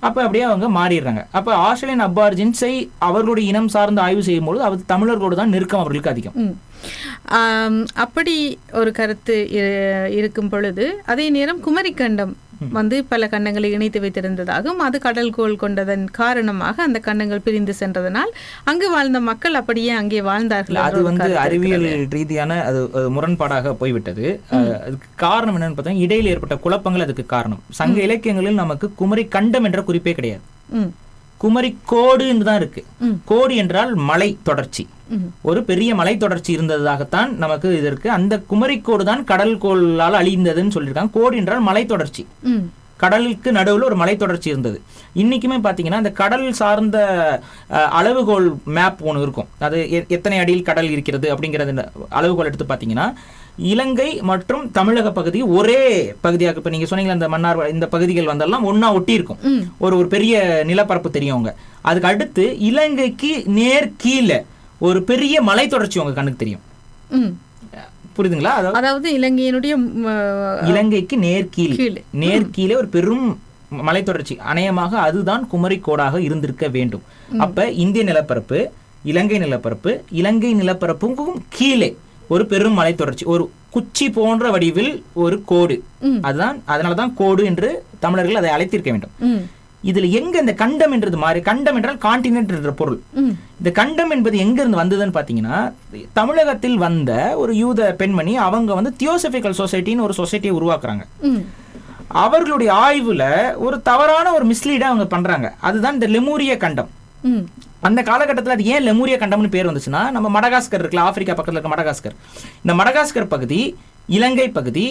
அப்ப அப்படியே அவங்க மாறிடுறாங்க. அப்ப ஆஸ்திரேலியன் அபார்ஜின்ஸை அவர்களுடைய இனம் சார்ந்து ஆய்வு செய்யும் போது அவர் தமிழர்களோடு தான் நெருக்கம் அவர்களுக்கு அதிகம். அப்படி ஒரு கருத்து இருக்கும் பொழுது அதே நேரம் குமரிக்கண்டம் பல கண்டங்களை இணைத்து வைத்திருந்ததாகவும் அது கடல்கோள் கொண்டதன் காரணமாக அந்த கண்டங்கள் பிரிந்து சென்றதனால் அங்கு வாழ்ந்த மக்கள் அப்படியே அங்கே வாழ்ந்தார்கள். அது அறிவியல் ரீதியான அது முரண்பாடாக போய்விட்டது. அதுக்கு காரணம் என்னன்னு பார்த்தா இடையில் ஏற்பட்ட குழப்பங்கள் அதுக்கு காரணம். சங்க இலக்கியங்களில் நமக்கு குமரி கண்டம் என்ற குறிப்பே கிடையாது. குமரி கோடு தான் இருக்கு. கோடு என்றால் மலை தொடர்ச்சி, ஒரு பெரிய மலை தொடர்ச்சி இருந்ததாகத்தான் நமக்கு இது இருக்கு. அந்த குமரிக்கோடு தான் கடல் கோளால் அழிந்ததுன்னு சொல்லியிருக்காங்க. கோடு என்றால் மலை தொடர்ச்சி, கடலுக்கு நடுவில் ஒரு மலை தொடர்ச்சி இருந்தது. இன்னைக்குமே பார்த்தீங்கன்னா அந்த கடல் சார்ந்த அளவுகோல் மேப் ஒன்று இருக்கும். அது எத்தனை அடியில் கடல் இருக்கிறது அப்படிங்கிறது அளவுகோல் எடுத்து பார்த்தீங்கன்னா இலங்கை மற்றும் தமிழக பகுதி ஒரே பகுதியாக, இப்போ நீங்கள் சொன்னீங்களா இந்த மன்னார் இந்த பகுதிகள் வந்தெல்லாம் ஒன்னா ஒட்டி இருக்கும். ஒரு பெரிய நிலப்பரப்பு தெரியும். அதுக்கு அடுத்து இலங்கைக்கு நேர் கீழே ஒரு பெரிய மலை தொடர்ச்சி உங்க கண்ணுக்கு தெரியும். புரியுதுங்களா? அதாவது இலங்கைக்கு நேர்கீழே ஒரு பெரும் மலை தொடர்ச்சி, அநேகமாக அதுதான் குமரிக்கோடாக இருந்திருக்க வேண்டும். அப்ப இந்திய நிலப்பரப்பு, இலங்கை நிலப்பரப்புக்கும் கீழே ஒரு பெரும் மலை தொடர்ச்சி, ஒரு குச்சி போன்ற வடிவில் ஒரு கோடு. அதனாலதான் கோடு என்று தமிழர்கள் அதை அழைத்திருக்க வேண்டும். இதுல எங்க இந்த கண்டம் என்றது மாறி, கண்டம் என்றால் கான்டினென்ட் என்ற பொருள். இந்த கண்டம் என்பது எங்க இருந்து வந்ததுன்னு பாத்தீங்கன்னா தமிழகத்தில் வந்த ஒரு யூத பெண்மணி அவங்க தியோசபிக்கல் சொசைட்டின்னு ஒரு சொசைட்டியை உருவாக்குறாங்க. அவர்களுடைய ஆய்வுல ஒரு தவறான ஒரு மிஸ்லீடா அவங்க பண்றாங்க. அதுதான் இந்த லெமூரிய கண்டம். அந்த காலகட்டத்தில் அது ஏன் லெமூரிய கண்டம்னு பேர் வந்துச்சுன்னா, நம்ம மடகாஸ்கர் இருக்குல்ல, ஆப்பிரிக்கா பக்கத்தில் இருக்க மடகாஸ்கர், இந்த மடகாஸ்கர் பகுதி, இலங்கை பகுதி,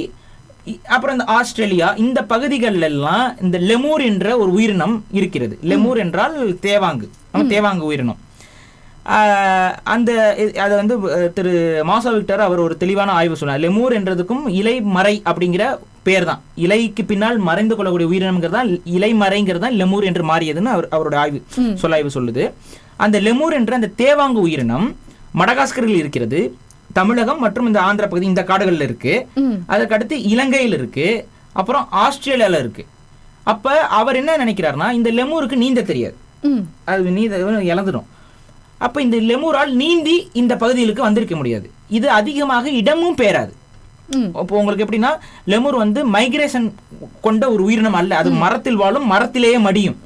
அப்புறம் இந்த ஆஸ்திரேலியா, இந்த பகுதிகள் எல்லாம் இந்த லெமூர் என்ற ஒரு உயிரினம் இருக்கிறது. லெமூர் என்றால் தேவாங்கு, தேவாங்கு உயிரினம். அந்த அதை திரு மாசா விக்டர் அவர் ஒரு தெளிவான ஆய்வு சொன்னார். லெமூர் என்றதுக்கும் இலை மறை அப்படிங்கிற பேர் தான், இலைக்கு பின்னால் மறைந்து கொள்ளக்கூடிய உயிரினம்ங்கிறதா இலை மறைங்கிறதா லெமூர் என்று மாறியதுன்னு அவருடைய ஆய்வு சொல்லாய்வு சொல்லுது. அந்த லெமூர் என்ற அந்த தேவாங்கு உயிரினம் மடகாஸ்கரில் இருக்கிறது, தமிழகம் மற்றும் இந்த ஆந்திர பகுதி இந்த காடுகள்ல இருக்கு, அதுக்கு அடுத்து இலங்கையில் இருக்கு, அப்புறம் ஆஸ்திரேலியால இருக்கு. அப்ப அவர் என்ன நினைக்கிறாருன்னா, இந்த லெமூருக்கு நீந்த தெரியாது, அது இழந்துடும். அப்ப இந்த லெமூரால் நீந்தி இந்த பகுதிகளுக்கு வந்திருக்க முடியாது, இது அதிகமாக இடமும் பேராது. இப்போ உங்களுக்கு எப்படின்னா, லெமூர் மைக்ரேஷன் கொண்ட ஒரு உயிரினம் அல்ல, அது மரத்தில் வாழும், மரத்திலேயே மடியும்,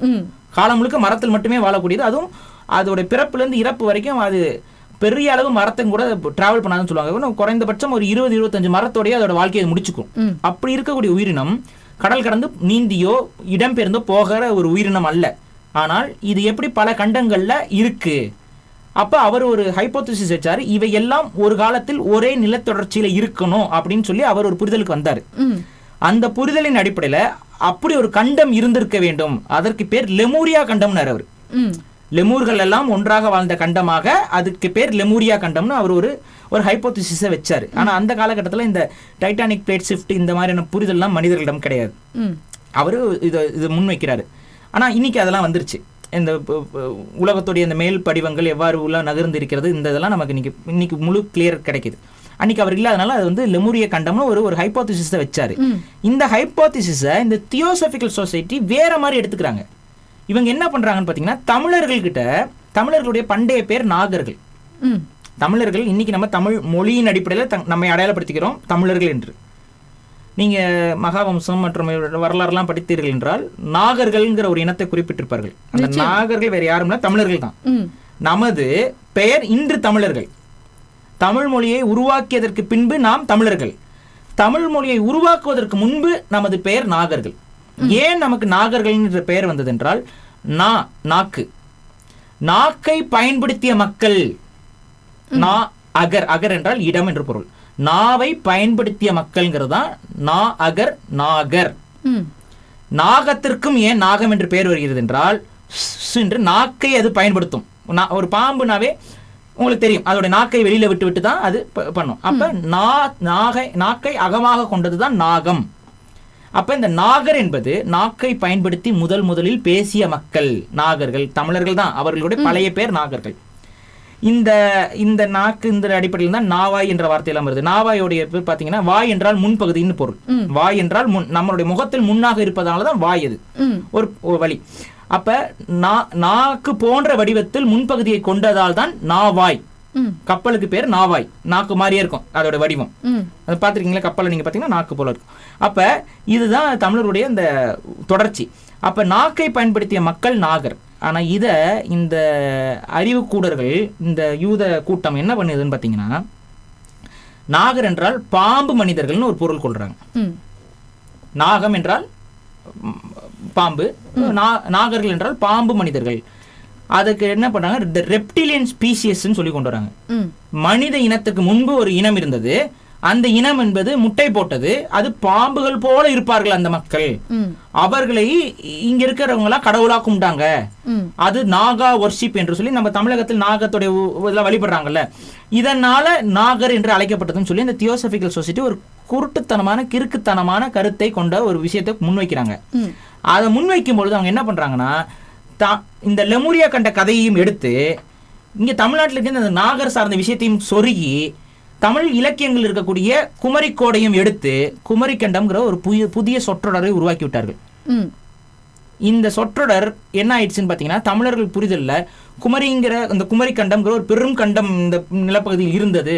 காலம் முழுக்க மரத்தில் மட்டுமே வாழக்கூடியது. அதுவும் அதோட பிறப்புல இருந்து இறப்பு வரைக்கும் அது பெரிய அளவு மரத்தை கூட டிராவல் பண்ணாதுன்னு சொல்லுவாங்க. குறைந்தபட்சம் ஒரு 20-25 மரத்தோடய அதோட வாழ்க்கையை முடிச்சுக்கும். அப்படி இருக்கக்கூடிய உயிரினம் கடல் கடந்து நீந்தியோ இடம்பெயர்ந்தோ போகிற ஒரு உயிரினம் அல்ல. ஆனால் இது எப்படி பல கண்டங்கள்ல இருக்கு. அப்ப அவர் ஒரு ஹைப்போதசிஸ் வச்சாரு, இவை எல்லாம் ஒரு காலத்தில் ஒரே நிலத்தொடர்ச்சியில இருக்கணும் அப்படின்னு சொல்லி அவர் ஒரு புரிதலுக்கு வந்தாரு. அந்த புரிதலின் அடிப்படையில அப்படி ஒரு கண்டம் இருந்திருக்க வேண்டும், அதற்கு பேர் லெமூரியா கண்டம்னாரு அவர். லெமூர்கள் எல்லாம் ஒன்றாக வாழ்ந்த கண்டமாக, அதுக்கு பேர் லெமூரியா கண்டம்னு அவர் ஒரு ஹைப்போதிசிஸை வச்சாரு. ஆனா அந்த காலகட்டத்தில் இந்த டைட்டானிக் பிளேட் ஷிஃப்ட் இந்த மாதிரியான புரிதல்லாம் மனிதர்களிடம் கிடையாது. அவரு இதை முன்வைக்கிறாரு. ஆனா இன்னைக்கு அதெல்லாம் வந்துருச்சு. இந்த உலகத்துடைய இந்த மேல் படிவங்கள் எவ்வாறு உள்ள நகர்ந்து இருக்கிறது, இந்த இதெல்லாம் நமக்கு இன்னைக்கு முழு கிளியர் கிடைக்குது. அன்னைக்கு அவர் இல்லாதனால அது லெமூரிய கண்டம்னு ஒரு ஹைப்போதிசிஸை வச்சாரு. இந்த ஹைப்போதிசிஸை இந்த தியோசபிக்கல் சொசைட்டி வேற மாதிரி எடுத்துக்கிறாங்க. இவங்க என்ன பண்றாங்கன்னு பாத்தீங்கன்னா, தமிழர்களுடைய பண்டைய பேர் நாகர்கள். தமிழர்கள் இன்னைக்கு நம்ம தமிழ் மொழியின் அடிப்படையில் நம்மை அடையாளப்படுத்திக்கிறோம் தமிழர்கள் என்று. நீங்க மகாவம்சம் மற்றும் வரலாறுலாம் படித்தீர்கள் என்றால் நாகர்கள்ங்கிற ஒரு இனத்தை குறிப்பிட்டிருப்பார்கள். அந்த நாகர்கள் வேற யாரும் இல்ல, தமிழர்கள் தான். நமது பெயர் இன்று தமிழர்கள். தமிழ் மொழியை உருவாக்கியதற்கு பின்பு நாம் தமிழர்கள். தமிழ் மொழியை உருவாக்குவதற்கு முன்பு நமது பெயர் நாகர்கள். ஏன் நமக்கு நாகர்கள் என்ற பெயர் வந்தது என்றால், நாக்கு, நாக்கை பயன்படுத்திய மக்கள். அகர், அகர் என்றால் இடம் என்று பொருள். நாவை பயன்படுத்திய மக்கள்ங்கிறது தான் அகர், நாகர். நாகத்திற்கும் ஏன் நாகம் என்று பெயர் வருகிறது என்றால், என்று நாக்கை அது பயன்படுத்தும். ஒரு பாம்புனாவே உங்களுக்கு தெரியும், அதோட நாக்கை வெளியில விட்டு தான் அது பண்ணும். அப்ப நாக்கை அகமாக கொண்டதுதான் நாகம். அப்ப இந்த நாகர் என்பது நாக்கை பயன்படுத்தி முதலில் பேசிய மக்கள் நாகர்கள், தமிழர்கள் தான். அவர்களுடைய பழைய பேர் நாகர்கள். இந்த இந்த நாக்கு இந்த அடிப்படையில் தான் நாவாய் என்ற வார்த்தையெல்லாம் வருது. நாவாயோடைய பேர் பார்த்தீங்கன்னா வாய் என்றால் முன்பகுதின்னு பொருள். வாய் என்றால் நம்மளுடைய முகத்தில் முன்னாக இருப்பதனால தான் வாய் அது ஒரு வழி. அப்ப நாக்கு போன்ற வடிவத்தில் முன்பகுதியை கொண்டதால் தான் நாவாய். கப்பலுக்கு பேர் நாவாய், நாக்கு மாதிரியே இருக்கும் அதோட வடிவம். அது பார்த்துருக்கீங்களா, கப்பலை நீங்க பார்த்தீங்கன்னா நாக்கு போல இருக்கும். அப்ப இதுதான் தமிழருடைய இந்த தொடர்ச்சி. அப்ப நாக்கை பயன்படுத்திய மக்கள் நாகர். ஆனா இத இந்த அறிவுக்கூடர்கள், இந்த யூத கூட்டம் என்ன பண்ணுதுன்னு பார்த்தீங்கன்னா, நாகர் என்றால் பாம்பு மனிதர்கள்னு ஒரு பொருள் கொள்றாங்க. நாகம் என்றால் பாம்பு, நாகர்கள் என்றால் பாம்பு மனிதர்கள். அதுக்கு என்ன பண்றாங்க, தி ரெப்டிலியன் ஸ்பீசியஸ் சொல்லி கொண்டு வராங்க. மனித இனத்துக்கு முன்பு ஒரு இனம் இருந்தது, அந்த இனம் என்பது முட்டை போட்டது, அது பாம்புகள் போல இருப்பார்கள் அந்த மக்கள். அவர்களை இங்க இருக்கிறவங்க எல்லாம் கடவுளா கும்பிட்டாங்க. அது நாகா வர்ஷிப் என்று சொல்லி நம்ம தமிழகத்தில் நாகத்துடைய வழிபடுறாங்கல்ல, இதனால நாகர் என்று அழைக்கப்பட்டதுன்னு சொல்லி இந்த தியோசபிக்கல் சொசைட்டி ஒரு குருட்டுத்தனமான கிறுக்குத்தனமான கருத்தை கொண்ட ஒரு விஷயத்தை முன்வைக்கிறாங்க. அதை முன்வைக்கும் பொழுது அவங்க என்ன பண்றாங்கன்னா, இந்த லெமுரியா கண்ட கதையையும் எடுத்து இங்க தமிழ்நாட்டில் இருக்க இந்த நாகர் சார்ந்த விஷயத்தையும் சொருகி தமிழ் இலக்கியங்கள் இருக்கக்கூடிய குமரிக்கோடையும் எடுத்து குமரிக்கண்டம்ங்கிற ஒரு புதிய சொற்றொடரை உருவாக்கி விட்டார்கள். இந்த சொற்றொடர் என்ன ஆயிடுச்சுன்னு பார்த்தீங்கன்னா, தமிழர்கள் புரிதல்ல குமரிங்கிற இந்த குமரிக்கண்டம்ங்கிற ஒரு பெரும் கண்டம் இந்த நிலப்பகுதியில் இருந்தது,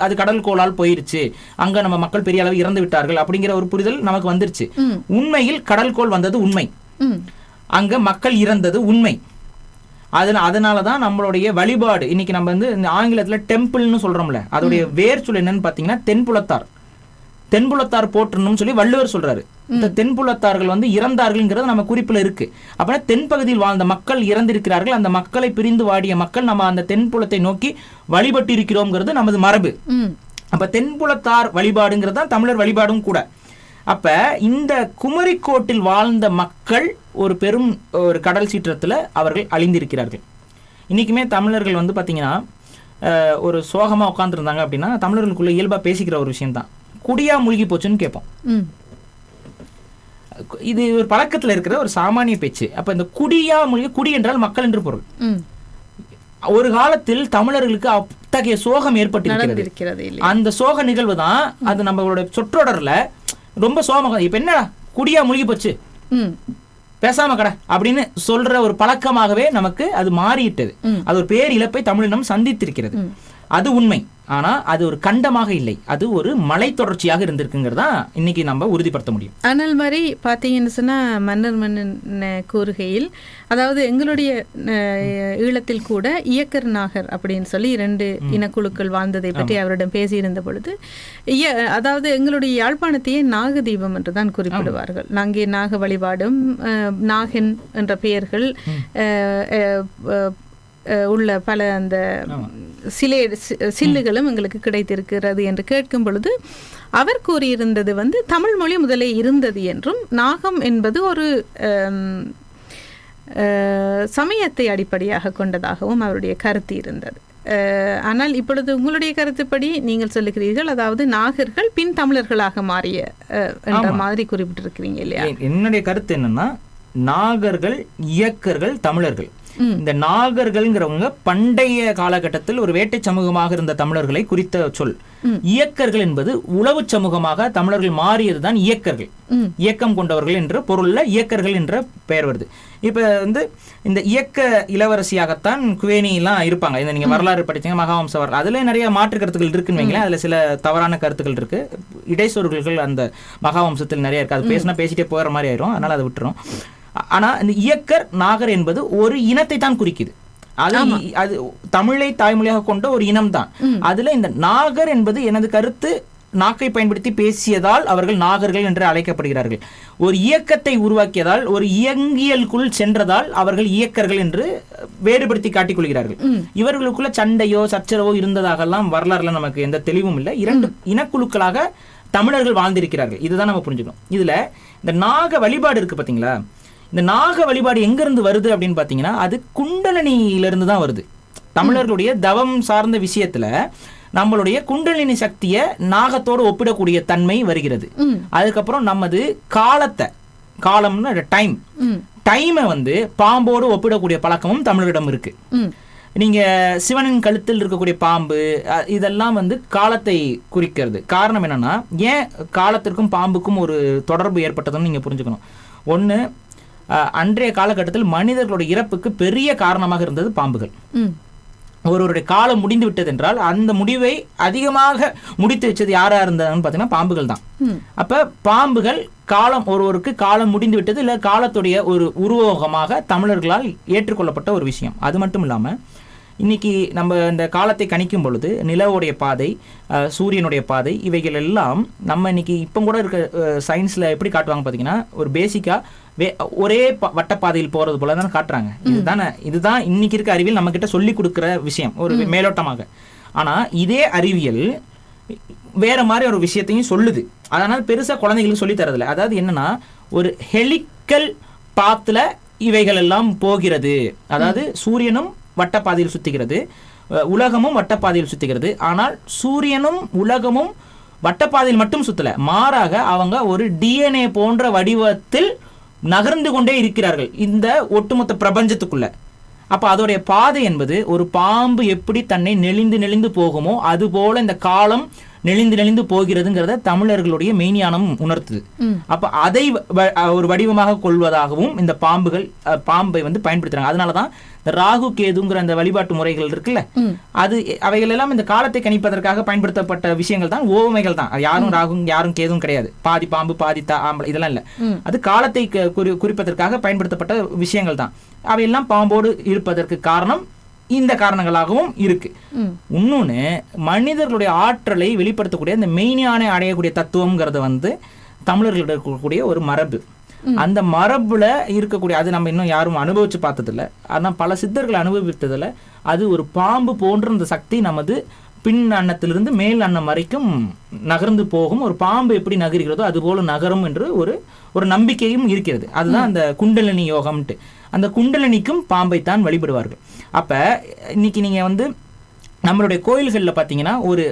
அது கடல் கோளால் போயிருச்சு, அங்க நம்ம மக்கள் பெரிய அளவு இறந்து விட்டார்கள் அப்படிங்கிற ஒரு புரிதல் நமக்கு வந்துருச்சு. உண்மையில் கடல் கோள் வந்தது உண்மை, அங்க மக்கள் இறந்தது உண்மை. அதனாலதான் நம்மளுடைய வழிபாடு இன்னைக்கு நம்ம வந்து இந்த ஆங்கிலத்துல டெம்பிள்னு சொல்றோம்ல, அதோடைய வேர் சொல் என்னன்னு பாத்தீங்கன்னா தென்புலத்தார் போற்றணும்னு சொல்லி வள்ளுவர் சொல்றாரு. இந்த தென்புலத்தார்கள் வந்து இறந்தார்கள்ங்கிறது நம்ம குறிப்புல இருக்கு. அப்படின்னா தென்பகுதியில் வாழ்ந்த மக்கள் இறந்திருக்கிறார்கள், அந்த மக்களை பிரிந்து வாடிய மக்கள் நம்ம அந்த தென்புலத்தை நோக்கி வழிபட்டு இருக்கிறோம்ங்கிறது நமது மரபு. அப்ப தென்புலத்தார் வழிபாடுங்கிறது தான் தமிழர் வழிபாடும் கூட. அப்ப இந்த குமரிக்கோட்டில் வாழ்ந்த மக்கள் ஒரு பெரும் ஒரு கடல் சீற்றத்துல அவர்கள் அழிந்திருக்கிறார்கள். இன்னைக்குமே தமிழர்கள் வந்து பாத்தீங்கன்னா ஒரு சோகமா உட்காந்துருந்தாங்க அப்படின்னா தமிழர்களுக்குள்ள இயல்பா பேசிக்கிற ஒரு விஷயம் தான், குடியா மூழ்கி போச்சுன்னு கேட்போம். இது ஒரு பழக்கத்துல இருக்கிற ஒரு சாமானிய பேச்சு. அப்ப இந்த குடியா மூழ்கி, குடி என்றால் மக்கள் என்று பொருள். ஒரு காலத்தில் தமிழர்களுக்கு அத்தகைய சோகம் ஏற்பட்டிருக்கிறது. அந்த சோக நிகழ்வு தான் அது நம்மளோட சொற்றொடர்ல ரொம்ப சோகம். இப்ப என்ன குடியா மூழ்கி போச்சு, பேசாம கடை அப்படின்னு சொல்ற ஒரு பழக்கமாகவே நமக்கு அது மாறிவிட்டது. அது ஒரு பேர் இழப்பை தமிழினம் சந்தித்திருக்கிறது, அது உண்மை. ஆனா அது ஒரு கண்டமாக இல்லை, அது ஒரு மலை தொடர்ச்சியாக இருந்திருக்குங்கிறதா இன்னைக்கு நம்ம உறுதிப்படுத்த முடியும். ஆனால் மாதிரி பார்த்தீங்கன்னு சொன்னா மன்னன் கூறுகையில், அதாவது எங்களுடைய ஈழத்தில் கூட இயக்கர் நாகர் அப்படின்னு சொல்லி 2 இனக்குழுக்கள் வாழ்ந்ததை பற்றி அவரிடம் பேசியிருந்த பொழுது, அதாவது எங்களுடைய யாழ்ப்பாணத்தையே நாகதீபம் என்று தான் குறிப்பிடுவார்கள். நாங்கே நாக வழிபாடும் நாகன் என்ற பெயர்கள் உள்ள பல அந்த சில்லுகளும் எங்களுக்கு கிடைத்திருக்கிறது என்று கேட்கும் பொழுது அவர் கூறியிருந்தது வந்து தமிழ் மொழி முதலே இருந்தது என்றும், நாகம் என்பது ஒரு சமயத்தை அடிப்படையாக கொண்டதாகவும் அவருடைய கருத்து இருந்தது. ஆனால் இப்பொழுது உங்களுடைய கருத்துப்படி நீங்கள் சொல்லுகிறீர்கள், அதாவது நாகர்கள் பின் தமிழர்களாக மாறிய என்ற மாதிரி குறிப்பிட்டிருக்கிறீங்க இல்லையா? என்னுடைய கருத்து என்னன்னா, நாகர்கள் இயக்கர்கள் தமிழர்கள். இந்த நாகர்கள்ங்கிறவங்க பண்டைய காலகட்டத்தில் ஒரு வேட்டை சமூகமாக இருந்த தமிழர்களை குறித்த சொல். இயக்கர்கள் என்பது உளவு சமூகமாக தமிழர்கள் மாறியதுதான் இயக்கர்கள், இயக்கம் கொண்டவர்கள் என்ற பொருள்ல இயக்கர்கள் என்ற பெயர் வருது. இப்ப வந்து இந்த இயக்க இளவரசியாகத்தான் குவேணி எல்லாம் இருப்பாங்க. இந்த நீங்க வரலாறு படிச்சீங்க, மகாவம்ச வரலாறு, அதுல நிறைய மாற்று கருத்துக்கள் இருக்குன்னு வைங்களேன். அதுல சில தவறான கருத்துக்கள் இருக்கு, இடைச்சொல்கள் அந்த மகாவம்சத்தில் நிறைய இருக்கு. அது பேசினா பேசிட்டே போகிற மாதிரி ஆயிரும், அதனால அதை விட்டுரும். ஆனா இந்த இயக்கர் நாகர் என்பது ஒரு இனத்தை தான் குறிக்குது. அது தமிழை தாய்மொழியாக கொண்ட ஒரு இனம் தான். அதுல இந்த நாகர் என்பது எனது கருத்து நாக்கை பயன்படுத்தி பேசியதால் அவர்கள் நாகர்கள் என்று அழைக்கப்படுகிறார்கள். ஒரு இயக்கத்தை உருவாக்கியதால், ஒரு இயங்கியலுக்குள் சென்றதால் அவர்கள் இயக்கர்கள் என்று வேறுபடுத்தி காட்டிக் கொள்கிறார்கள். இவர்களுக்குள்ள சண்டையோ சச்சரவோ இருந்ததாகலாம் வரலாறுல நமக்கு எந்த தெளிவும் இல்லை. 2 இனக்குழுக்களாக தமிழர்கள் வாழ்ந்திருக்கிறார்கள், இதுதான் நம்ம புரிஞ்சுக்கணும். இதுல இந்த நாக வழிபாடு இருக்கு பாத்தீங்களா, இந்த நாக வழிபாடு எங்கிருந்து வருது அப்படின்னு பாத்தீங்கன்னா, அது குண்டலினியிலிருந்து தான் வருது. தமிழர்களுடைய தவம் சார்ந்த விஷயத்துல நம்மளுடைய குண்டலினி சக்தியை நாகத்தோடு ஒப்பிடக்கூடிய தன்மை வருகிறது. அதுக்கப்புறம் நமது காலம்னு டைமை வந்து பாம்போடு ஒப்பிடக்கூடிய பழக்கமும் தமிழரிடம் இருக்கு. நீங்கள் சிவனின் கழுத்தில் இருக்கக்கூடிய பாம்பு இதெல்லாம் வந்து காலத்தை குறிக்கிறது. காரணம் என்னன்னா, ஏன் காலத்திற்கும் பாம்புக்கும் ஒரு தொடர்பு ஏற்பட்டதுன்னு நீங்கள் புரிஞ்சுக்கணும். ஒன்று, அன்றைய காலகட்டத்தில் மனிதர்களுடைய இறப்புக்கு பெரிய காரணமாக இருந்தது பாம்புகள். ஒருவருடைய காலம் முடிந்து விட்டது என்றால் அந்த முடிவை அதிகமாக முடித்து வச்சது யாராக இருந்தாங்கன்னு பார்த்தீங்கன்னா பாம்புகள் தான். அப்போ பாம்புகள் ஒருவருக்கு காலம் முடிந்து விட்டது இல்லை காலத்துடைய ஒரு உருவகமாக தமிழர்களால் ஏற்றுக்கொள்ளப்பட்ட ஒரு விஷயம். அது மட்டும் இல்லாமல் இன்னைக்கு நம்ம இந்த காலத்தை கணிக்கும் பொழுது நிலவுடைய பாதை, சூரியனுடைய பாதை, இவைகள் எல்லாம் நம்ம இன்னைக்கு இப்போ கூட இருக்க சயின்ஸில் எப்படி காட்டுவாங்க பார்த்தீங்கன்னா, ஒரு பேசிக்காக ஒரே வட்டப்பாதையில் போகிறது போல தானே காட்டுறாங்க. இதுதான் இன்னைக்கு இருக்க அறிவியல் நம்ம கிட்ட சொல்லி கொடுக்குற விஷயம் ஒரு மேலோட்டமாக. ஆனால் இதே அறிவியல் வேற மாதிரி ஒரு விஷயத்தையும் சொல்லுது. அதனால் பெருசாக குழந்தைகளுக்கு சொல்லி தரதில்லை. அதாவது என்னன்னா, ஒரு ஹெலிக்கல் பாத்தில் இவைகள் எல்லாம் போகிறது. அதாவது சூரியனும் வட்டப்பாதையில் சுத்துகிறது, உலகமும் வட்டப்பாதையில் சுத்துகிறது. ஆனால் சூரியனும் உலகமும் வட்டப்பாதையில் மட்டும் சுத்தல, மாறாக அவங்க ஒரு டிஎன்ஏ போன்ற வடிவத்தில் நகர்ந்து கொண்டே இருக்கிறார்கள் இந்த ஒட்டுமொத்த பிரபஞ்சத்துக்குள்ள. அப்ப அதோடைய பாதை என்பது ஒரு பாம்பு எப்படி தன்னை நெளிந்து போகுமோ அது போல இந்த காலம் நெளிந்து போகிறதுங்கிறத தமிழர்களுடைய மெய்ஞானம் உணர்த்துது. அப்ப அதை ஒரு வடிவமாக கொள்வதாகவும் இந்த பாம்பை வந்து பயன்படுத்துறாங்க. அதனாலதான் இந்த ராகு கேதுங்கிற அந்த வழிபாட்டு முறைகள் இருக்குல்ல, அவைகள் எல்லாம் இந்த காலத்தை கணிப்பதற்காக பயன்படுத்தப்பட்ட விஷயங்கள் தான், ஓமைகள் தான். யாரும் ராகும் யாரும் கேதும் கிடையாது. பாதி பாம்பு பாதி ஆம்பளை இதெல்லாம் இல்ல. அது காலத்தை குறிப்பதற்காக பயன்படுத்தப்பட்ட விஷயங்கள் தான். அவையெல்லாம் பாம்போடு இருப்பதற்கு காரணம் இந்த காரணங்களாகவும் இருக்கு. இன்னொன்னு, மனிதர்களுடைய ஆற்றலை வெளிப்படுத்தக்கூடிய இந்த மெய்ஞானை அடையக்கூடிய தத்துவம்ங்கிறது வந்து தமிழர்களிடம் இருக்கக்கூடிய ஒரு மரபு. அந்த மரபுல இருக்கக்கூடிய, அது நம்ம இன்னும் யாரும் அனுபவிச்சு பார்த்ததில்ல, ஆனால் பல சித்தர்கள் அனுபவித்ததில்ல. அது ஒரு பாம்பு போன்ற இந்த சக்தி நமது பின் அன்னத்திலிருந்து மேல் அன்னம் வரைக்கும் நகர்ந்து போகும். ஒரு பாம்பு எப்படி நகர்கிறதோ அது போல நகரும் என்று ஒரு நம்பிக்கையும் இருக்கிறது. அதுதான் அந்த குண்டலினி யோகம்ட்டு. அந்த குண்டலினிக்கும் பாம்பை தான் வழிபடுவார்கள். அப்ப இன்னைக்கு நீங்க வந்து நம்மளுடைய கோயில்களில் பார்த்தீங்கன்னா ஒரு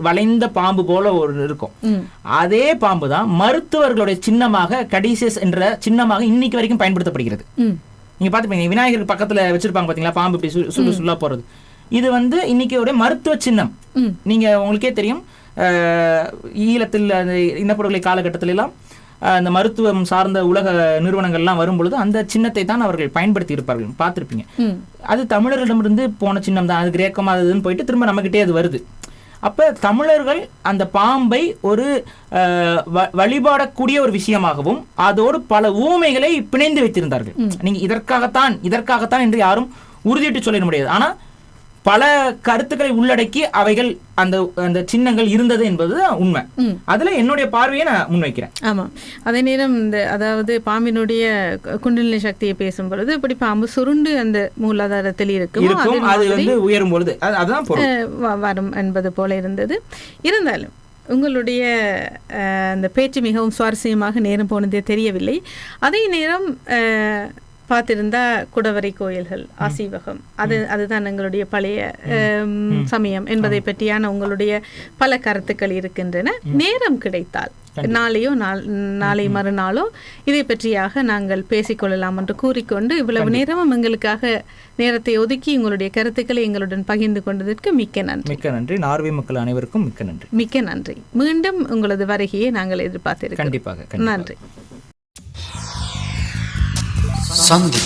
வளைந்த பாம்பு போல ஒரு இருக்கும். அதே பாம்பு தான் மருத்துவர்களுடைய சின்னமாக, கடிசஸ் என்ற சின்னமாக இன்னைக்கு வரைக்கும் பயன்படுத்தப்படுகிறது. நீங்க பார்த்துப்பீங்க, விநாயகர் பக்கத்துல வச்சிருப்பாங்க பாத்தீங்களா, பாம்பு இப்படி சுல்லா போறது. இது வந்து இன்னைக்கு ஒரு மருத்துவ சின்னம். நீங்க உங்களுக்கே தெரியும், ஈழத்தில் அந்த இனப்படுகொலை காலகட்டத்தில எல்லாம் அந்த மருத்துவம் சார்ந்த உலக நிறுவனங்கள்லாம் வரும்பொழுது அந்த சின்னத்தை தான் அவர்கள் பயன்படுத்தி இருப்பார்கள், பார்த்துருப்பீங்க. அது தமிழர்களிடமிருந்து போன சின்னம் தான். அது கிரேக்கம் அதுன்னு போயிட்டு திரும்ப நம்மகிட்டே அது வருது. அப்ப தமிழர்கள் அந்த பாம்பை ஒரு வழிபாடக்கூடிய ஒரு விஷயமாகவும் அதோடு பல ஊமைகளை பிணைந்து வைத்திருந்தார்கள். நீங்க இதற்காகத்தான் என்று யாரும் உறுதியிட்டு சொல்லிட முடியாது. ஆனா பல கருத்துக்களை உள்ளடக்கி அவைகள் அந்த சின்னங்கள் இருந்தது என்பது உண்மை. அதுல என்னுடைய பார்வையை நான் முன்வைக்கிறேன். ஆமா, அதே நேரம் அதாவது பாம்பினுடைய குண்டலினி சக்தியை பேசும் பொழுது இப்படி பாம்பு சுருண்டு அந்த மூலாதாரத்தில் இருக்கும், அது வந்து உயரும் பொழுது அதுதான் வரும் என்பது போல இருந்தது. இருந்தாலும் உங்களுடைய அந்த பேச்சு மிகவும் சுவாரஸ்யமாக நேரம் போனதே தெரியவில்லை. அதே நேரம் பார்த்திருந்தா குடவரை கோயில்கள், ஆசீவகம், அதுதான் எங்களுடைய பழைய சமயம் என்பதை பற்றியான உங்களுடைய பல கருத்துக்கள் இருக்கின்றன. நேரம் கிடைத்தால் நாளையோ நாளை மறுநாளோ இதை பற்றியாக நாங்கள் பேசிக்கொள்ளலாம் என்று கூறிக்கொண்டு இவ்வளவு நேரமும் எங்களுக்காக நேரத்தை ஒதுக்கி உங்களுடைய கருத்துக்களை எங்களுடன் பகிர்ந்து கொண்டதற்கு மிக்க நன்றி. மிக்க நன்றி. நார்வே மக்கள் அனைவருக்கும் மிக்க நன்றி. மிக்க நன்றி. மீண்டும் உங்களது வருகையை நாங்கள் எதிர்பார்த்திருக்கிறோம். கண்டிப்பாக. நன்றி. சந்தி